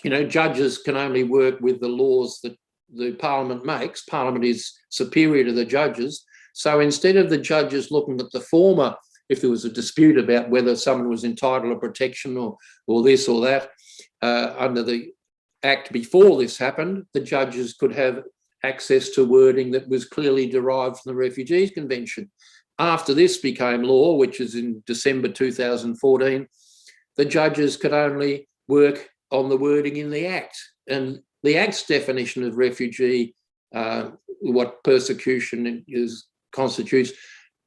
you know, judges can only work with the laws that the Parliament makes. Parliament is superior to the judges. So instead of the judges looking at the former, if there was a dispute about whether someone was entitled to protection or this or that, under the Act before this happened, the judges could have access to wording that was clearly derived from the Refugees Convention. After this became law, which is in December 2014, the judges could only work on the wording in the Act. And the Act's definition of refugee, what persecution constitutes,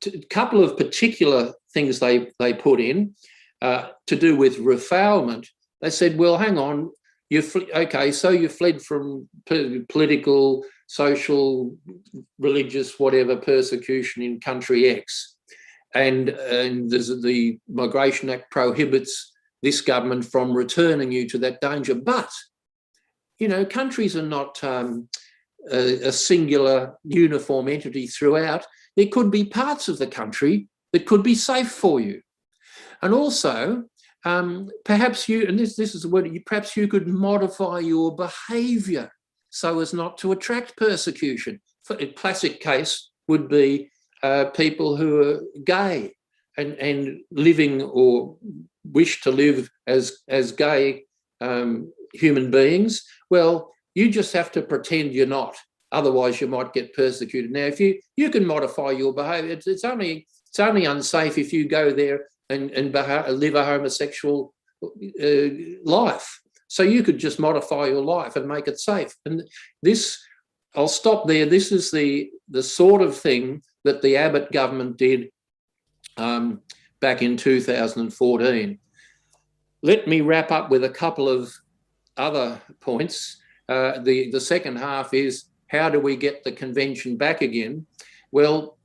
a couple of particular things they put in to do with refoulement. They said, well, hang on, okay, so you fled from political, social, religious, whatever persecution in country X. And the Migration Act prohibits this government from returning you to that danger. But, you know, countries are not a singular uniform entity throughout. There could be parts of the country that could be safe for you. And also, perhaps you, and this is the word, perhaps you could modify your behaviour so as not to attract persecution. A classic case would be people who are gay and living or wish to live as gay human beings. Well, you just have to pretend you're not. Otherwise, you might get persecuted. Now, if you can modify your behaviour, it's only unsafe if you go there and live a homosexual life. So you could just modify your life and make it safe. And this, I'll stop there. This is the sort of thing that the Abbott government did back in 2014. Let me wrap up with a couple of other points. The second half is, how do we get the convention back again? Well,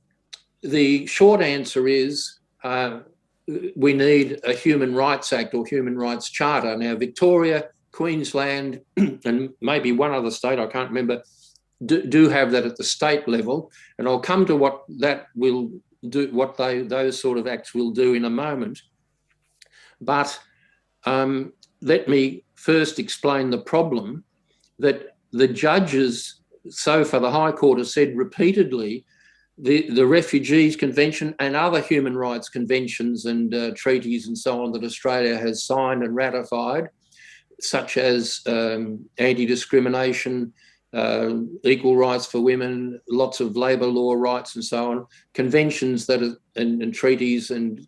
the short answer is we need a Human Rights Act or Human Rights Charter. Now, Victoria, Queensland, and maybe one other state, I can't remember, do have that at the state level. And I'll come to what that will do what those sort of acts will do in a moment. But let me first explain the problem that the judges, so far the High Court has said repeatedly, the Refugees Convention and other human rights conventions and treaties and so on that Australia has signed and ratified, such as anti-discrimination, equal rights for women, lots of labour law rights and so on, conventions that are, and treaties and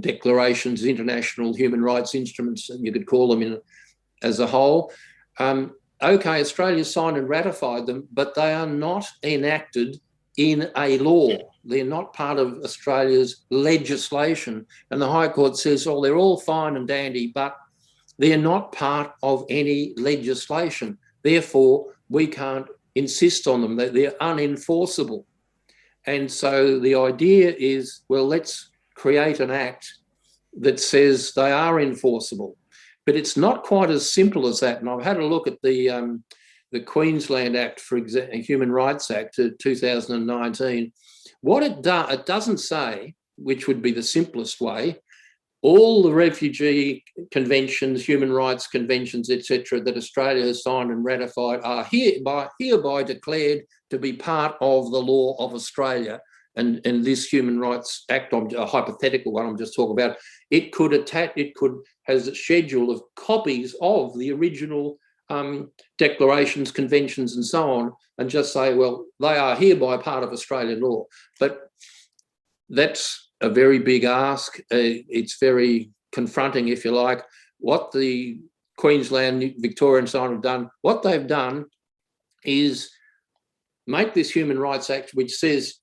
declarations, international human rights instruments, you could call them as a whole. Okay, Australia signed and ratified them, but they are not enacted in a law. They're not part of Australia's legislation. And the High Court says, oh, they're all fine and dandy, but they're not part of any legislation. Therefore, we can't insist on them. They're unenforceable. And so the idea is, well, let's create an act that says they are enforceable. But it's not quite as simple as that. And I've had a look at the Queensland Act, for example, Human Rights Act 2019. What it doesn't say, which would be the simplest way, all the refugee conventions, human rights conventions, etc., that Australia has signed and ratified are hereby declared to be part of the law of Australia. And this Human Rights Act, a hypothetical one I'm just talking about, it has a schedule of copies of the original declarations, conventions and so on, and just say, well, they are hereby part of Australian law. But that's a very big ask. It's very confronting, if you like. What the Queensland, Victoria and so on have done, what they've done is make this Human Rights Act, which says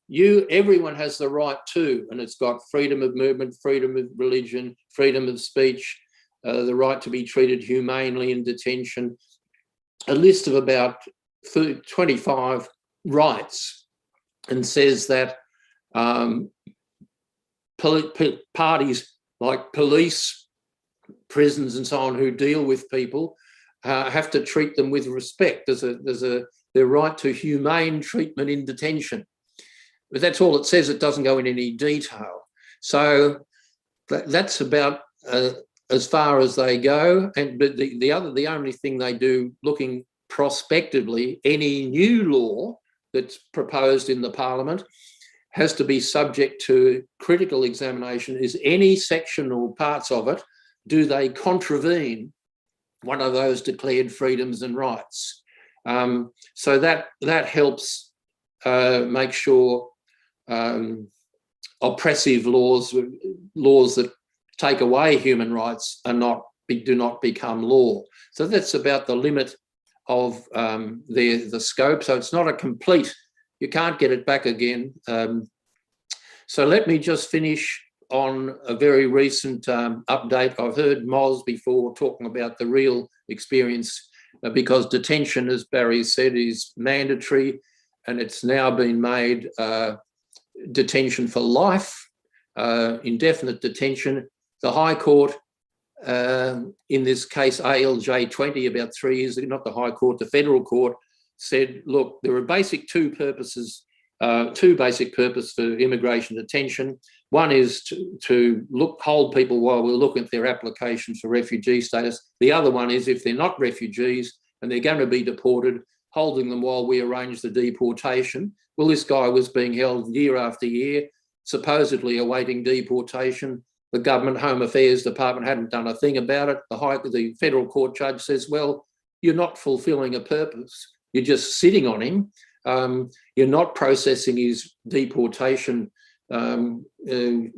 everyone has the right to, and it's got freedom of movement, freedom of religion, freedom of speech, the right to be treated humanely in detention, a list of about 25 rights, and says that parties like police, prisons and so on who deal with people have to treat them with respect. There's their right to humane treatment in detention. But that's all it says. It doesn't go in any detail. So that's about as far as they go. But the only thing they do, looking prospectively, any new law that's proposed in the Parliament has to be subject to critical examination. Is any section or parts of it, do they contravene one of those declared freedoms and rights? So that helps make sure oppressive laws that take away human rights do not become law. So that's about the limit of the scope. So it's not a complete, you can't get it back again. So let me just finish on a very recent update. I've heard Moz before talking about the real experience, because detention, as Barry said, is mandatory, and it's now been made detention for life, indefinite detention. The High Court, in this case ALJ 20, about 3 years ago, not the High Court, the Federal Court, said, look, there are two basic purposes for immigration detention. One is to hold people while we're looking at their application for refugee status. The other one is, if they're not refugees and they're going to be deported, holding them while we arrange the deportation. Well, this guy was being held year after year, supposedly awaiting deportation. The Government Home Affairs Department hadn't done a thing about it. The Federal Court judge says, well, you're not fulfilling a purpose. You're just sitting on him. You're not processing his deportation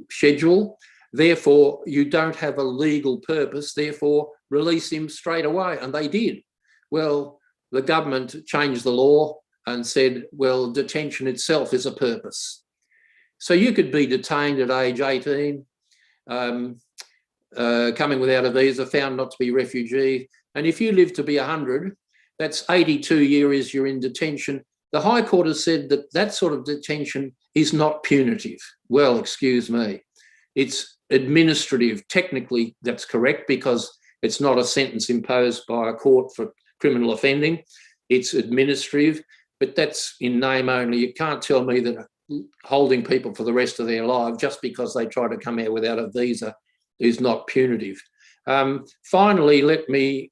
schedule. Therefore, you don't have a legal purpose. Therefore, release him straight away. And they did. Well, the government changed the law and said, well, detention itself is a purpose. So you could be detained at age 18, coming without a visa, found not to be refugee. And if you live to be 100, that's 82 years you're in detention. The High Court has said that that sort of detention is not punitive. Well, excuse me. It's administrative. Technically, that's correct, because it's not a sentence imposed by a court for criminal offending. It's administrative, but that's in name only. You can't tell me that holding people for the rest of their life just because they try to come out without a visa is not punitive. Finally, let me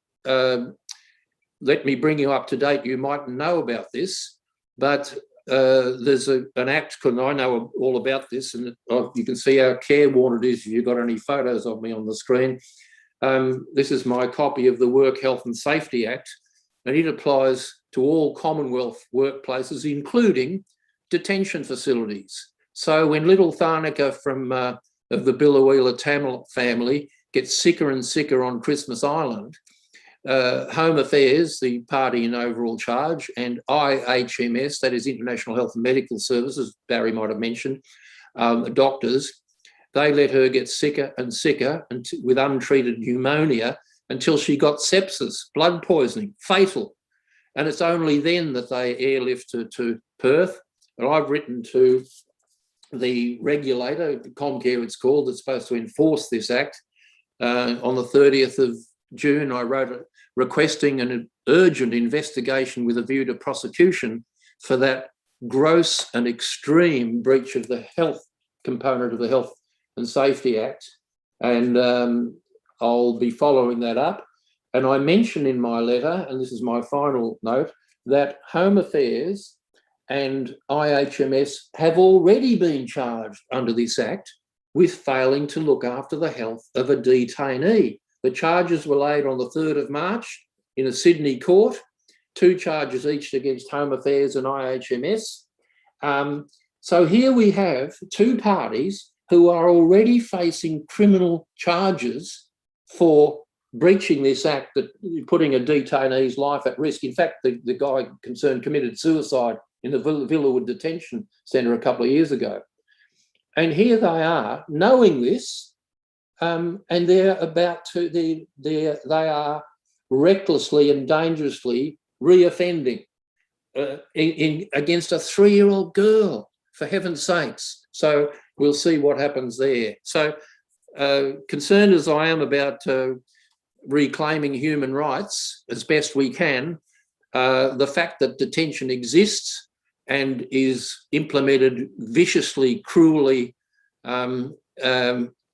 bring you up to date. You might know about this, but there's an act, because I know all about this, and you can see how careworn it is if you've got any photos of me on the screen. This is my copy of the Work Health and Safety Act, and it applies to all Commonwealth workplaces, including detention facilities. So when little Tharnica from of the Biloela Tamil family gets sicker and sicker on Christmas Island, Home Affairs, the party in overall charge, and IHMS, that is International Health and Medical Services, Barry might have mentioned, doctors, they let her get sicker and sicker with untreated pneumonia until she got sepsis, blood poisoning, fatal. And it's only then that they airlift her to Perth. And I've written to the regulator, Comcare it's called, that's supposed to enforce this act. On the 30th of June, I wrote requesting an urgent investigation with a view to prosecution for that gross and extreme breach of the health component of the Health and Safety Act. And I'll be following that up. And I mention in my letter, and this is my final note, that Home Affairs and IHMS have already been charged under this Act with failing to look after the health of a detainee. The charges were laid on the 3rd of March in a Sydney court, 2 charges each against Home Affairs and IHMS. So here we have 2 parties who are already facing criminal charges for breaching this act, that putting a detainee's life at risk. In fact, the guy concerned committed suicide in the Villawood Detention Centre a couple of years ago. And here they are, knowing this, and they're about to, they are recklessly and dangerously reoffending against a 3-year-old girl, for heaven's sakes. So we'll see what happens there. So concerned as I am about reclaiming human rights as best we can, the fact that detention exists and is implemented viciously, cruelly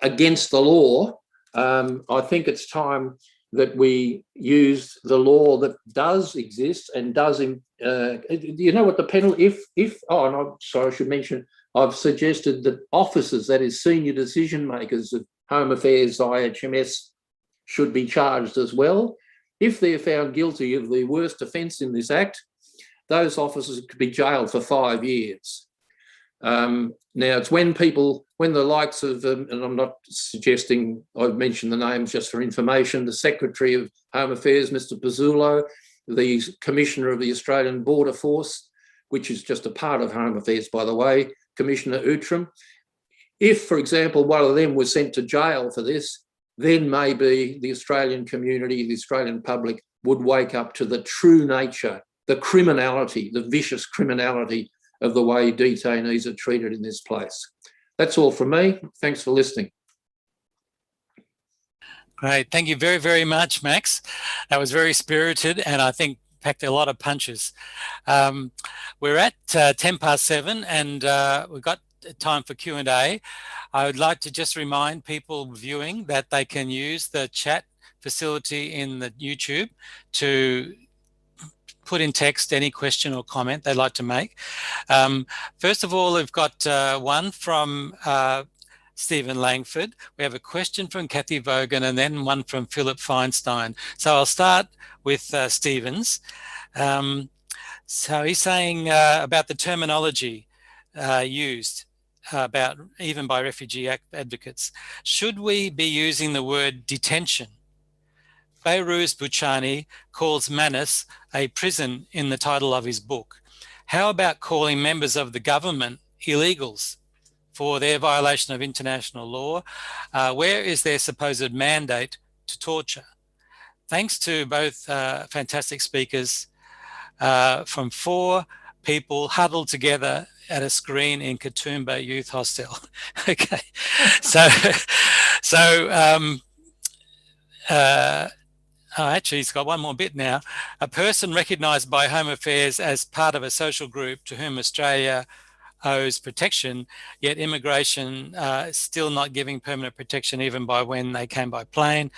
against the law, I think it's time that we use the law that does exist and does, you know what the penalty, and I'm sorry, I should mention, I've suggested that officers, that is senior decision makers of Home Affairs, IHMS, should be charged as well. If they're found guilty of the worst offence in this act, those officers could be jailed for 5 years. Now, it's when the likes of, and I'm not suggesting I've mentioned the names just for information, the Secretary of Home Affairs, Mr. Pizzullo, the Commissioner of the Australian Border Force, which is just a part of Home Affairs, by the way, Commissioner Outram. If, for example, one of them was sent to jail for this, then maybe the Australian community, the Australian public would wake up to the true nature, the criminality, the vicious criminality of the way detainees are treated in this place. That's all from me. Thanks for listening. Great. Thank you very, very much, Max. That was very spirited and I think packed a lot of punches. We're at 7:10 and we've got time for Q&A. I would like to just remind people viewing that they can use the chat facility in the YouTube to put in text any question or comment they'd like to make. First of all, we've got one from Stephen Langford. We have a question from Kathy Vogan and then one from Philip Feinstein. So I'll start with Stephen's. So he's saying about the terminology used about even by refugee advocates. Should we be using the word detention? Behruz Buchani calls Manus a prison in the title of his book. How about calling members of the government illegals for their violation of international law? Where is their supposed mandate to torture? Thanks to both fantastic speakers from 4 people huddled together at a screen in Katoomba Youth Hostel. Okay, actually, he's got one more bit now. A person recognised by Home Affairs as part of a social group to whom Australia owes protection, yet immigration still not giving permanent protection even by when they came by plane.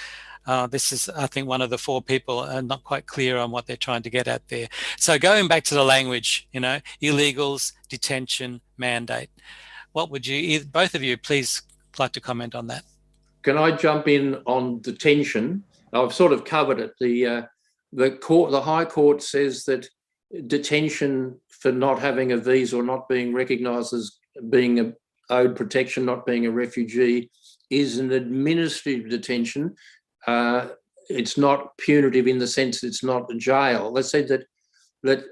This is, I think, one of the four people are not quite clear on what they're trying to get at there. So going back to the language, you know, illegals, detention, mandate. What would you, both of you, please like to comment on that? Can I jump in on detention? I've sort of covered it. The High Court says that detention for not having a visa or not being recognised as being owed protection, not being a refugee, is an administrative detention. It's not punitive in the sense it's not a jail. They said that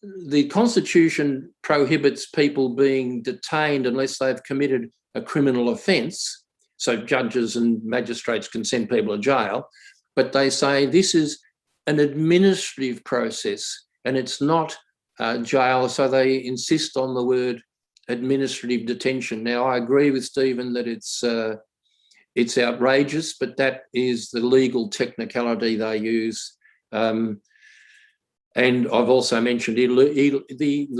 the Constitution prohibits people being detained unless they've committed a criminal offence. So judges and magistrates can send people to jail. But they say this is an administrative process and it's not jail. So they insist on the word administrative detention. Now, I agree with Stephen that it's outrageous, but that is the legal technicality they use. And I've also mentioned the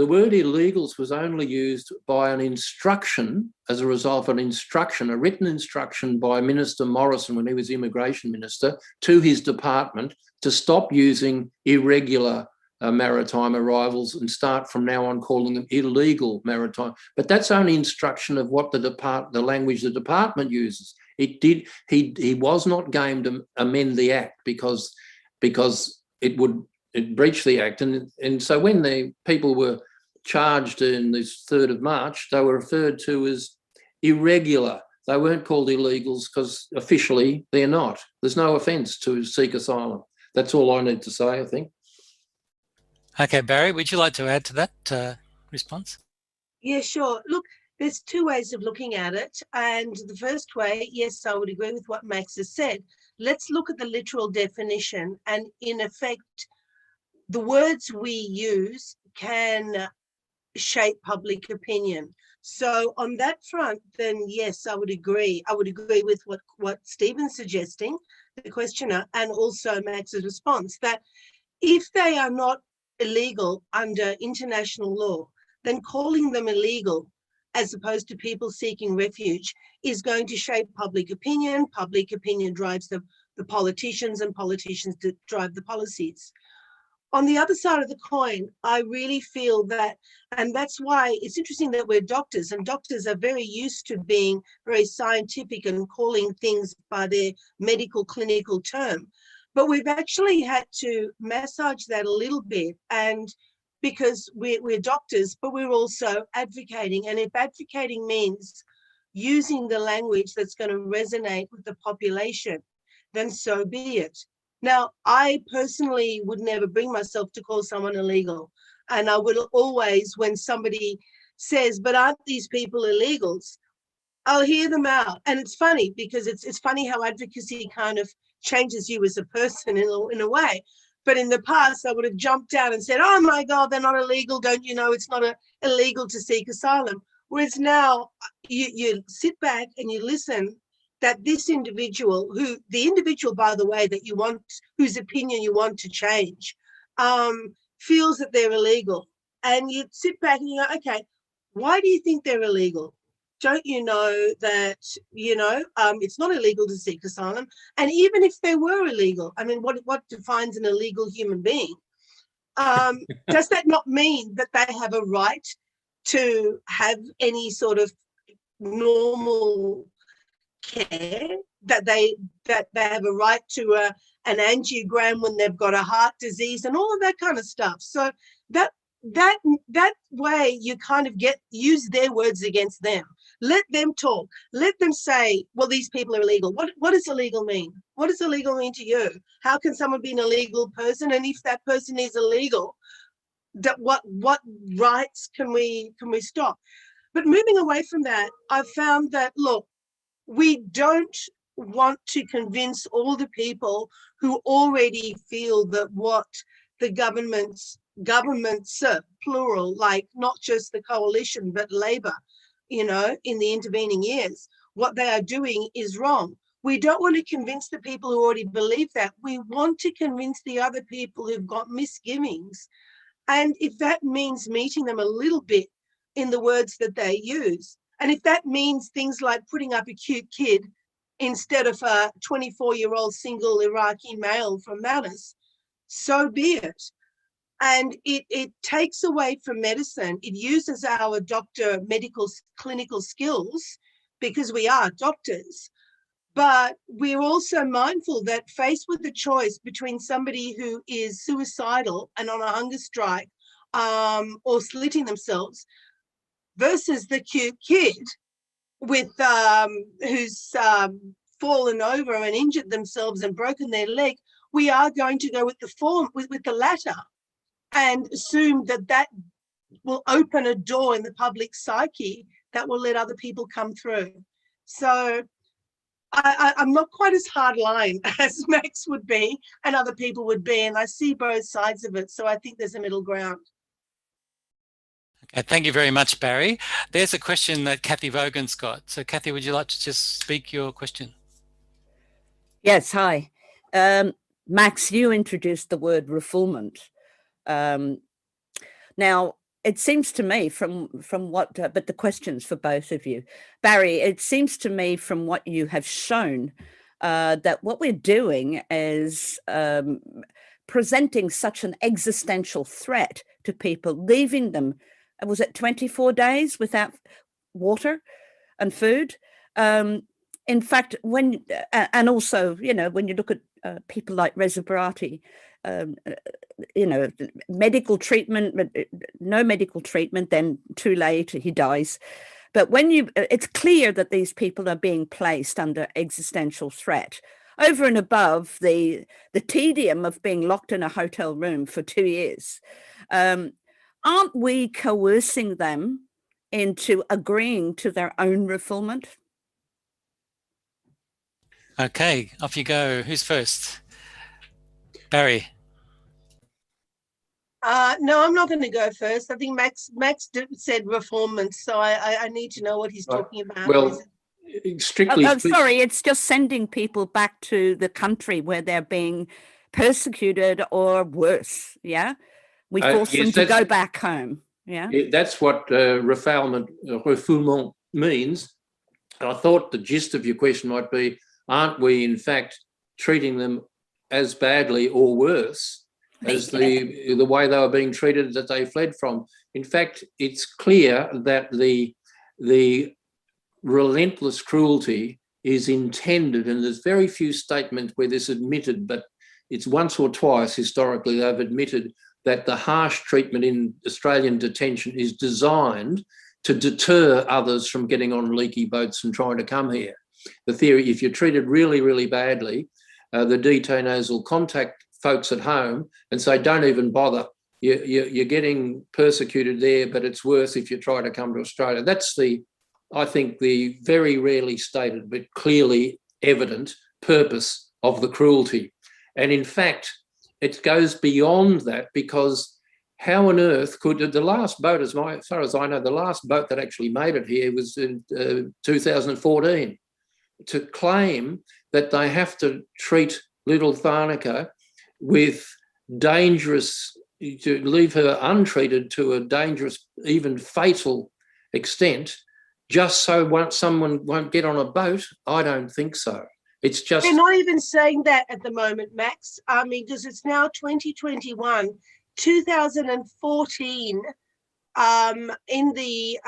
word illegals was only used by an instruction, as a result of an instruction, a written instruction by Minister Morrison when he was Immigration Minister to his department to stop using irregular maritime arrivals and start from now on calling them illegal maritime. But that's only instruction of what the language the department uses. He was not game to amend the Act because it breached the Act. And so when the people were charged in this 3rd of March, they were referred to as irregular. They weren't called illegals because officially they're not. There's no offence to seek asylum. That's all I need to say, I think. Okay, Barry, would you like to add to that response? Yeah, sure. Look, there's two ways of looking at it. And the first way, yes, I would agree with what Max has said. Let's look at the literal definition. And in effect, the words we use can shape public opinion. So on that front, then yes, I would agree. I would agree with what Stephen's suggesting, the questioner, and also Max's response, that if they are not illegal under international law, then calling them illegal as opposed to people seeking refuge is going to shape public opinion. Public opinion drives the politicians, and politicians drive the policies. On the other side of the coin, I really feel that, and that's why it's interesting that we're doctors, and doctors are very used to being very scientific and calling things by their medical clinical term. But we've actually had to massage that a little bit, and because we're doctors, but we're also advocating. And if advocating means using the language that's going to resonate with the population, then so be it. Now, I personally would never bring myself to call someone illegal. And I would always, when somebody says, but aren't these people illegals? I'll hear them out. And it's funny because it's funny how advocacy kind of changes you as a person in a way. But in the past, I would have jumped down and said, oh my God, they're not illegal. Don't you know it's not illegal to seek asylum? Whereas now you sit back and you listen that this individual, the individual, by the way, that you want, whose opinion you want to change, feels that they're illegal. And you sit back and you go, okay, why do you think they're illegal? Don't you know that, it's not illegal to seek asylum? And even if they were illegal, I mean, what defines an illegal human being? Does that not mean that they have a right to have any sort of normal care, that they have a right to an angiogram when they've got a heart disease and all of that kind of stuff? So that way you kind of use their words against them. Let them talk. Let them say, well, these people are illegal. What does illegal mean? What does illegal mean to you? How can someone be an illegal person? And if that person is illegal, that what rights can we stop? But moving away from that, I've found that, look, we don't want to convince all the people who already feel that what the governments, plural, like not just the coalition, but Labor, in the intervening years, what they are doing is wrong. We don't want to convince the people who already believe that. We want to convince the other people who've got misgivings. And if that means meeting them a little bit in the words that they use. And if that means things like putting up a cute kid instead of a 24-year-old single Iraqi male from Manus, so be it. And it takes away from medicine. It uses our medical clinical skills, because we are doctors. But we're also mindful that faced with the choice between somebody who is suicidal and on a hunger strike or slitting themselves versus the cute kid with who's fallen over and injured themselves and broken their leg, we are going to go with the latter and assume that that will open a door in the public psyche that will let other people come through. So I'm not quite as hardline as Max would be and other people would be, and I see both sides of it. So I think there's a middle ground. Okay, thank you very much, Barry. There's a question that Kathy Vaughan's got. So Kathy, would you like to just speak your question? Yes, hi. Max, you introduced the word refoulement. Now, it seems to me from what, but the question's for both of you. Barry, it seems to me from what you have shown that what we're doing is presenting such an existential threat to people, leaving them, was it 24 days without water and food? In fact, when, and also, you know, when you look at people like Reza Barati, you know, medical treatment, no medical treatment, then too late, he dies. But when it's clear that these people are being placed under existential threat over and above the tedium of being locked in a hotel room for 2 years. Aren't we coercing them into agreeing to their own refoulement? Okay, off you go. Who's first? Barry. No, I'm not going to go first. I think Max said refoulement, so I need to know what he's talking about. Well, strictly I'm sorry, it's just sending people back to the country where they're being persecuted or worse, yeah? We force them to go back home, yeah? That's what refoulement means. I thought the gist of your question might be, aren't we in fact treating them as badly or worse as the way they were being treated that they fled from? In fact, it's clear that the relentless cruelty is intended, and there's very few statements where this is admitted, but it's once or twice historically they've admitted that the harsh treatment in Australian detention is designed to deter others from getting on leaky boats and trying to come here. The theory, if you're treated really, really badly, the detainees will contact folks at home and say, don't even bother. You're getting persecuted there, but it's worse if you try to come to Australia. That's I think, the very rarely stated but clearly evident purpose of the cruelty. And in fact, it goes beyond that, because how on earth could the last boat, as far as I know, the last boat that actually made it here was in 2014, to claim that they have to treat little Tharnica with dangerous, to leave her untreated to a dangerous, even fatal extent, just so someone won't get on a boat? I don't think so. It's just... They're not even saying that at the moment, Max. I mean, because it's now 2021, 2014, in the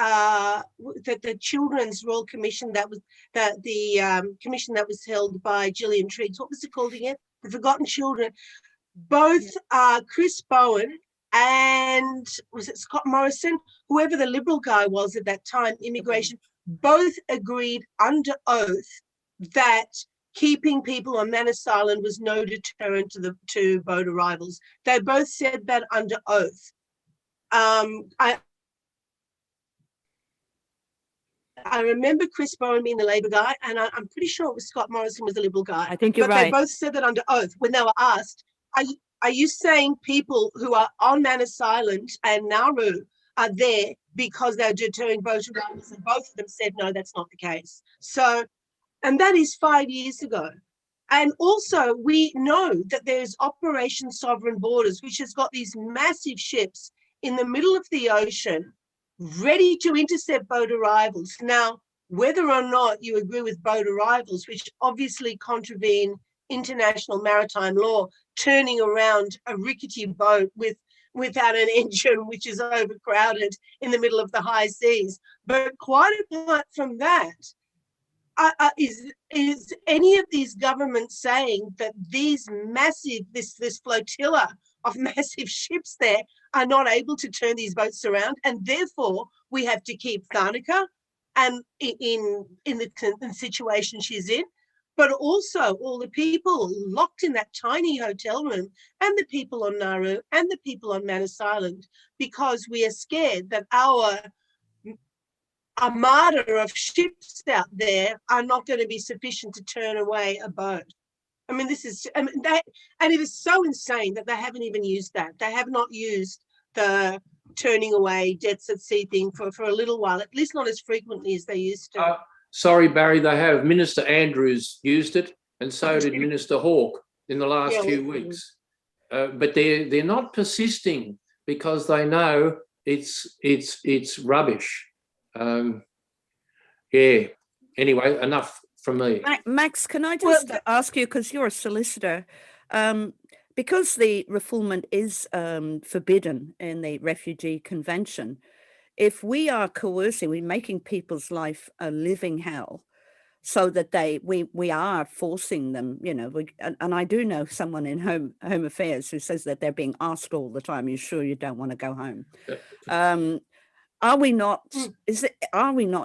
Children's Royal Commission, that was the commission that was held by Gillian Triggs. What was it called again? The Forgotten Children. Both Chris Bowen and was it Scott Morrison, whoever the Liberal guy was at that time, immigration, both agreed under oath that keeping people on Manus Island was no deterrent to boat arrivals. They both said that under oath. I remember Chris Bowen being the Labor guy, and I'm pretty sure it was Scott Morrison was the Liberal guy. I think you're right. But they both said that under oath when they were asked, are you saying people who are on Manus Island and Nauru are there because they're deterring boat arrivals? And both of them said, no, that's not the case. So, and that is 5 years ago. And also we know that there's Operation Sovereign Borders, which has got these massive ships in the middle of the ocean, ready to intercept boat arrivals. Now, whether or not you agree with boat arrivals, which obviously contravene international maritime law, turning around a rickety boat without an engine, which is overcrowded in the middle of the high seas. But quite apart from that, is any of these governments saying that these massive, this flotilla of massive ships there are not able to turn these boats around, and therefore we have to keep Tharnica and in the situation she's in, but also all the people locked in that tiny hotel room, and the people on Nauru and the people on Manus Island, because we are scared that our armada of ships out there are not going to be sufficient to turn away a boat. I mean, and it is so insane that they haven't even used that. They have not used the turning away deaths at sea thing for a little while, at least not as frequently as they used to. Sorry, Barry, they have. Minister Andrews used it, and so did Minister Hawke in the last few weeks. But they're not persisting because they know it's rubbish. Yeah. Anyway, enough from me. Max, can I just ask you, because you're a solicitor, because the refoulement is forbidden in the Refugee Convention, if we are coercing, we're making people's life a living hell, so that we are forcing them, you know, and I do know someone in Home Affairs who says that they're being asked all the time, "You sure you don't want to go home?" Are we not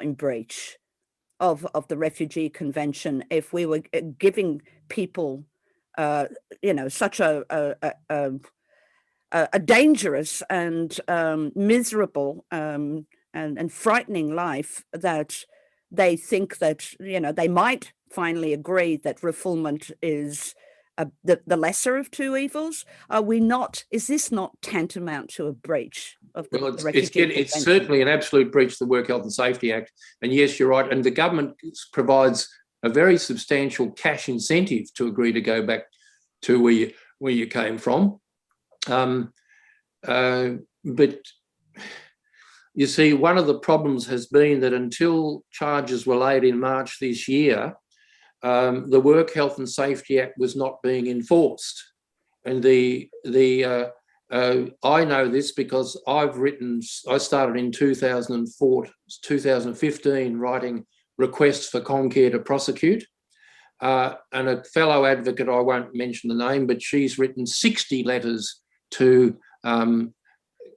in breach of the Refugee Convention if we were giving people, you know, such a dangerous and miserable and frightening life that they think that, you know, they might finally agree that refoulement is the lesser of two evils? Are we not? Is this not tantamount to a breach of the Refugee Convention? It's certainly an absolute breach of the Work Health and Safety Act. And yes, you're right. And the government provides a very substantial cash incentive to agree to go back to where you came from. But you see, one of the problems has been that until charges were laid in March this year, the Work Health and Safety Act was not being enforced. And I know this because I started in 2015 writing requests for Comcare to prosecute. And a fellow advocate, I won't mention the name, but she's written 60 letters to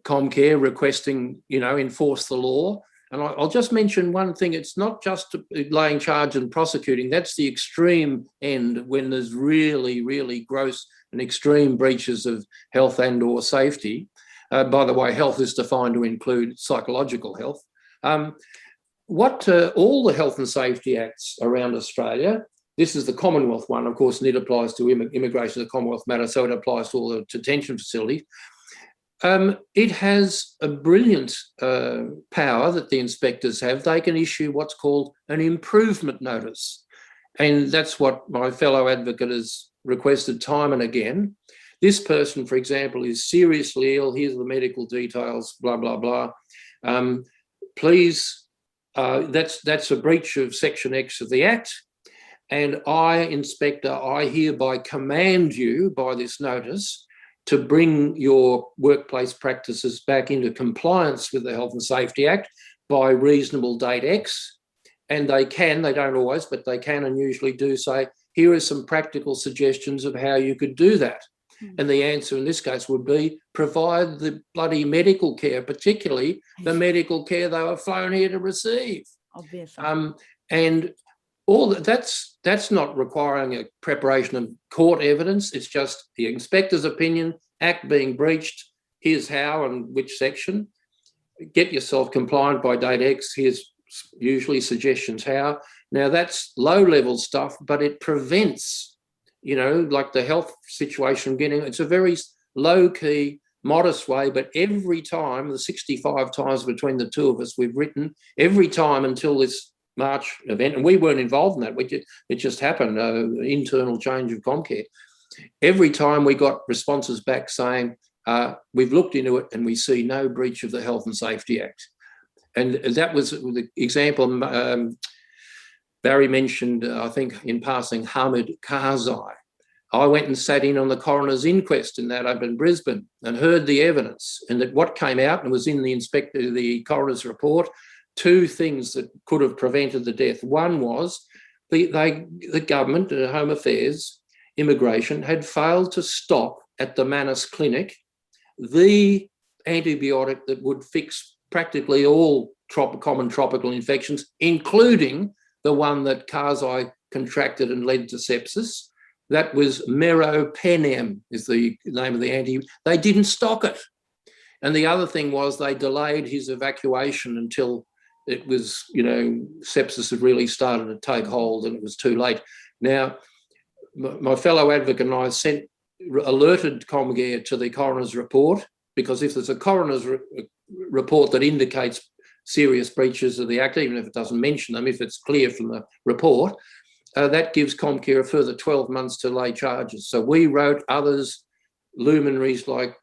Comcare requesting, you know, enforce the law. And I'll just mention one thing. It's not just laying charge and prosecuting. That's the extreme end, when there's really, really gross and extreme breaches of health and or safety. By the way, health is defined to include psychological health. All the health and safety acts around Australia, this is the Commonwealth one, of course, and it applies to immigration as a Commonwealth matter, so it applies to all the detention facilities. It has a brilliant power that the inspectors have. They can issue what's called an improvement notice. And that's what my fellow advocate has requested time and again. This person, for example, is seriously ill. Here's the medical details, blah, blah, blah. Please, that's a breach of Section X of the Act. And I, Inspector, I hereby command you by this notice to bring your workplace practices back into compliance with the Health and Safety Act by reasonable date X. And they don't always, but they can and usually do say, here are some practical suggestions of how you could do that. And the answer in this case would be provide the bloody medical care, particularly the medical care they were flown here to receive. Obviously. And all that's not requiring a preparation of court evidence. It's just the inspector's opinion, act being breached, here's how and which section. Get yourself compliant by date X, here's usually suggestions how. Now that's low-level stuff, but it prevents, you know, like the health situation it's a very low-key, modest way, but every time, the 65 times between the two of us we've written, every time until this March event, and we weren't involved in that, it just happened, internal change of Comcare. Every time we got responses back saying, we've looked into it and we see no breach of the Health and Safety Act. And that was the example Barry mentioned, I think, in passing, Hamid Karzai. I went and sat in on the coroner's inquest in that up in Brisbane and heard the evidence, and that what came out and was in the coroner's report, two things that could have prevented the death. One was the government, Home Affairs, Immigration, had failed to stop at the Manus Clinic the antibiotic that would fix practically all common tropical infections, including the one that Karzai contracted and led to sepsis. That was meropenem, is the name of the anti. They didn't stock it. And the other thing was they delayed his evacuation until it was, sepsis had really started to take hold and it was too late. Now, my fellow advocate and I alerted Comcare to the coroner's report, because if there's a coroner's report that indicates serious breaches of the Act, even if it doesn't mention them, if it's clear from the report, that gives Comcare a further 12 months to lay charges. So we wrote, others, luminaries like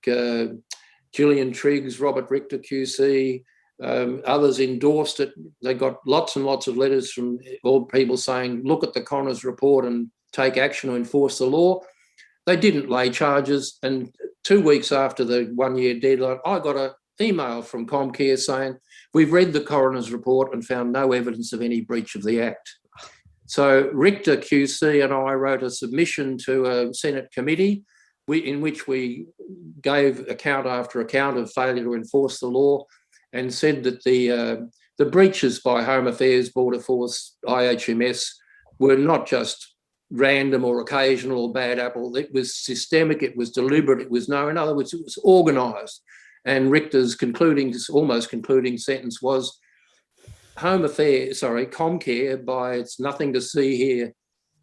Gillian Triggs, Robert Richter QC, others endorsed it. They got lots and lots of letters from all people saying, look at the coroner's report and take action to enforce the law. They didn't lay charges, and 2 weeks after the 1 year deadline, I got an email from Comcare saying, we've read the coroner's report and found no evidence of any breach of the Act. So Richter QC and I wrote a submission to a Senate committee in which we gave account after account of failure to enforce the law, and said that the breaches by Home Affairs, Border Force, IHMS were not just random or occasional or bad apple. It was systemic, it was deliberate, it was in other words, it was organised. And Richter's almost concluding sentence was, Comcare, by its nothing to see here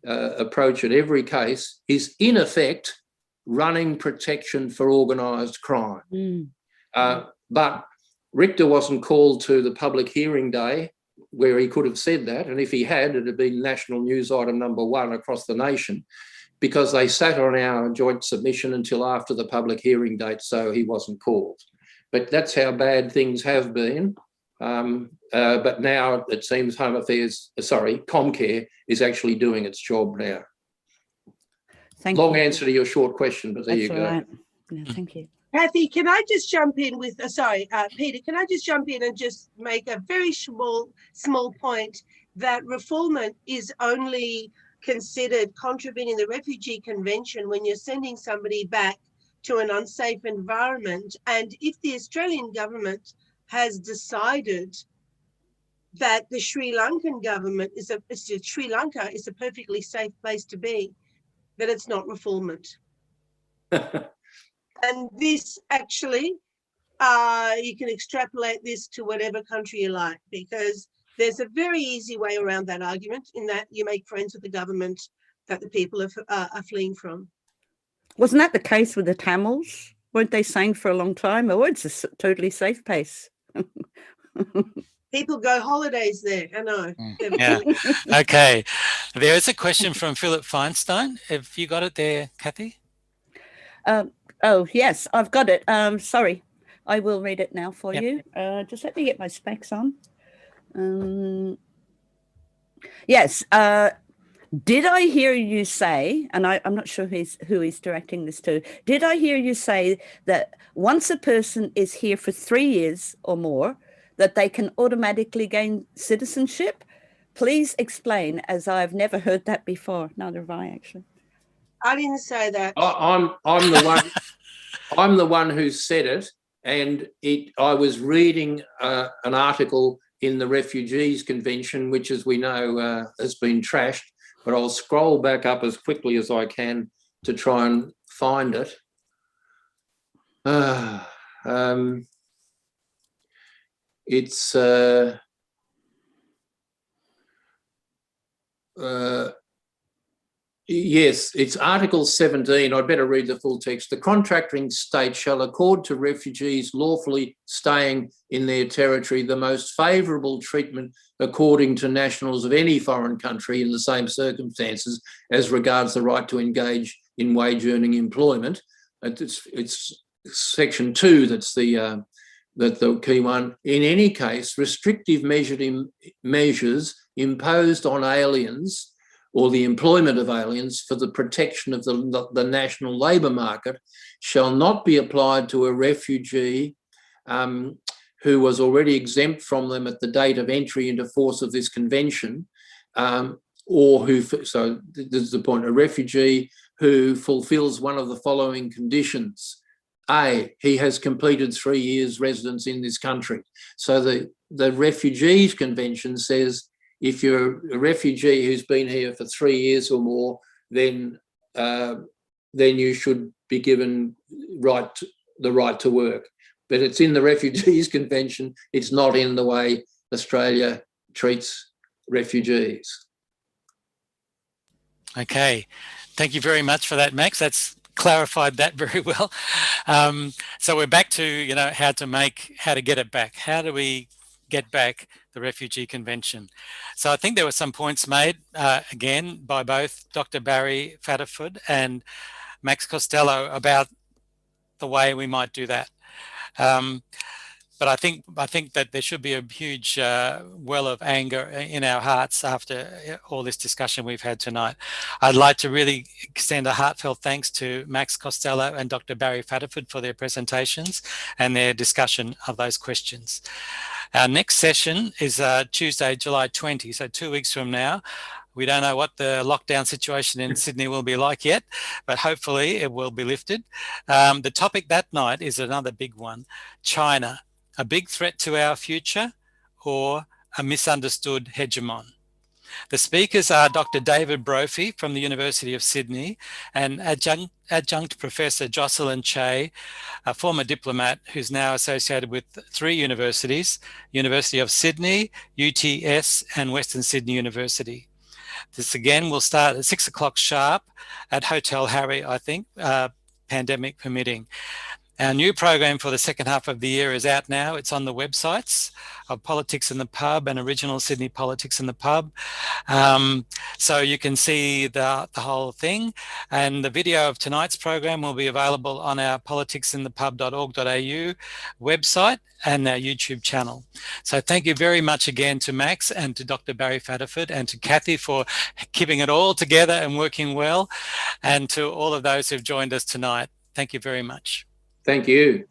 approach at every case, is in effect running protection for organised crime. But Richter wasn't called to the public hearing day where he could have said that, and if he had, it had been national news item number 1 across the nation, because they sat on our joint submission until after the public hearing date, so he wasn't called. But that's how bad things have been. But now it seems Comcare is actually doing its job now. Long answer to your short question, but there you go. Right. No, thank you. Kathy, can I just jump in with, Peter, can I just jump in and just make a very small point that refoulement is only considered contravening the Refugee Convention when you're sending somebody back to an unsafe environment. And if the Australian government has decided that the Sri Lankan government Sri Lanka is a perfectly safe place to be, that it's not refoulement. And this actually, you can extrapolate this to whatever country you like, because there's a very easy way around that argument, in that you make friends with the government that the people are fleeing from. Wasn't that the case with the Tamils? Weren't they saying for a long time, oh, it's a totally safe place? People go holidays there, I know. Yeah. Okay. There is a question from Philip Feinstein. Have you got it there, Kathy? Oh, yes, I've got it. Sorry, I will read it now for you. Just let me get my specs on. Yes. Did I hear you say, and I'm not sure who he's directing this to, did I hear you say that once a person is here for 3 years or more, that they can automatically gain citizenship? Please explain, as I've never heard that before. Neither have I, actually. I didn't say that. I'm the one. I'm the one who said it, and I was reading an article in the Refugees Convention, which, as we know, has been trashed. But I'll scroll back up as quickly as I can to try and find it. It's yes, it's Article 17. I'd better read the full text. The contracting state shall accord to refugees lawfully staying in their territory the most favourable treatment according to nationals of any foreign country in the same circumstances as regards the right to engage in wage-earning employment. It's Section 2 that's the that the key one, in any case, restrictive measures imposed on aliens or the employment of aliens for the protection of the national labour market shall not be applied to a refugee who was already exempt from them at the date of entry into force of this convention, or who, so this is the point, a refugee who fulfills one of the following conditions. A, he has completed 3 years residence in this country. So the Refugees Convention says if you're a refugee who's been here for 3 years or more, then you should be given the right to work. But it's in the Refugees Convention. It's not in the way Australia treats refugees. Okay, thank you very much for that, Max. That's clarified that very well. So we're back to, how to get it back. How do we get back the Refugee Convention? So I think there were some points made, again, by both Dr. Barri Phatarfod and Max Costello about the way we might do that. But I think that there should be a huge well of anger in our hearts after all this discussion we've had tonight. I'd like to really extend a heartfelt thanks to Max Costello and Dr. Barri Phatarfod for their presentations and their discussion of those questions. Our next session is Tuesday, July 20, so 2 weeks from now. We don't know what the lockdown situation in Sydney will be like yet, but hopefully it will be lifted. The topic that night is another big one: China, a big threat to our future or a misunderstood hegemon? The speakers are Dr. David Brophy from the University of Sydney and Adjunct Professor Jocelyn Che, a former diplomat who's now associated with 3 universities: University of Sydney, UTS and Western Sydney University. This again will start at 6 o'clock sharp at Hotel Harry, I think, pandemic permitting. Our new program for the second half of the year is out now. It's on the websites of Politics in the Pub and Original Sydney Politics in the Pub. So you can see the whole thing. And the video of tonight's program will be available on our politicsinthepub.org.au website and our YouTube channel. So thank you very much again to Max and to Dr. Barri Phatarfod and to Kathy for keeping it all together and working well, and to all of those who've joined us tonight. Thank you very much. Thank you.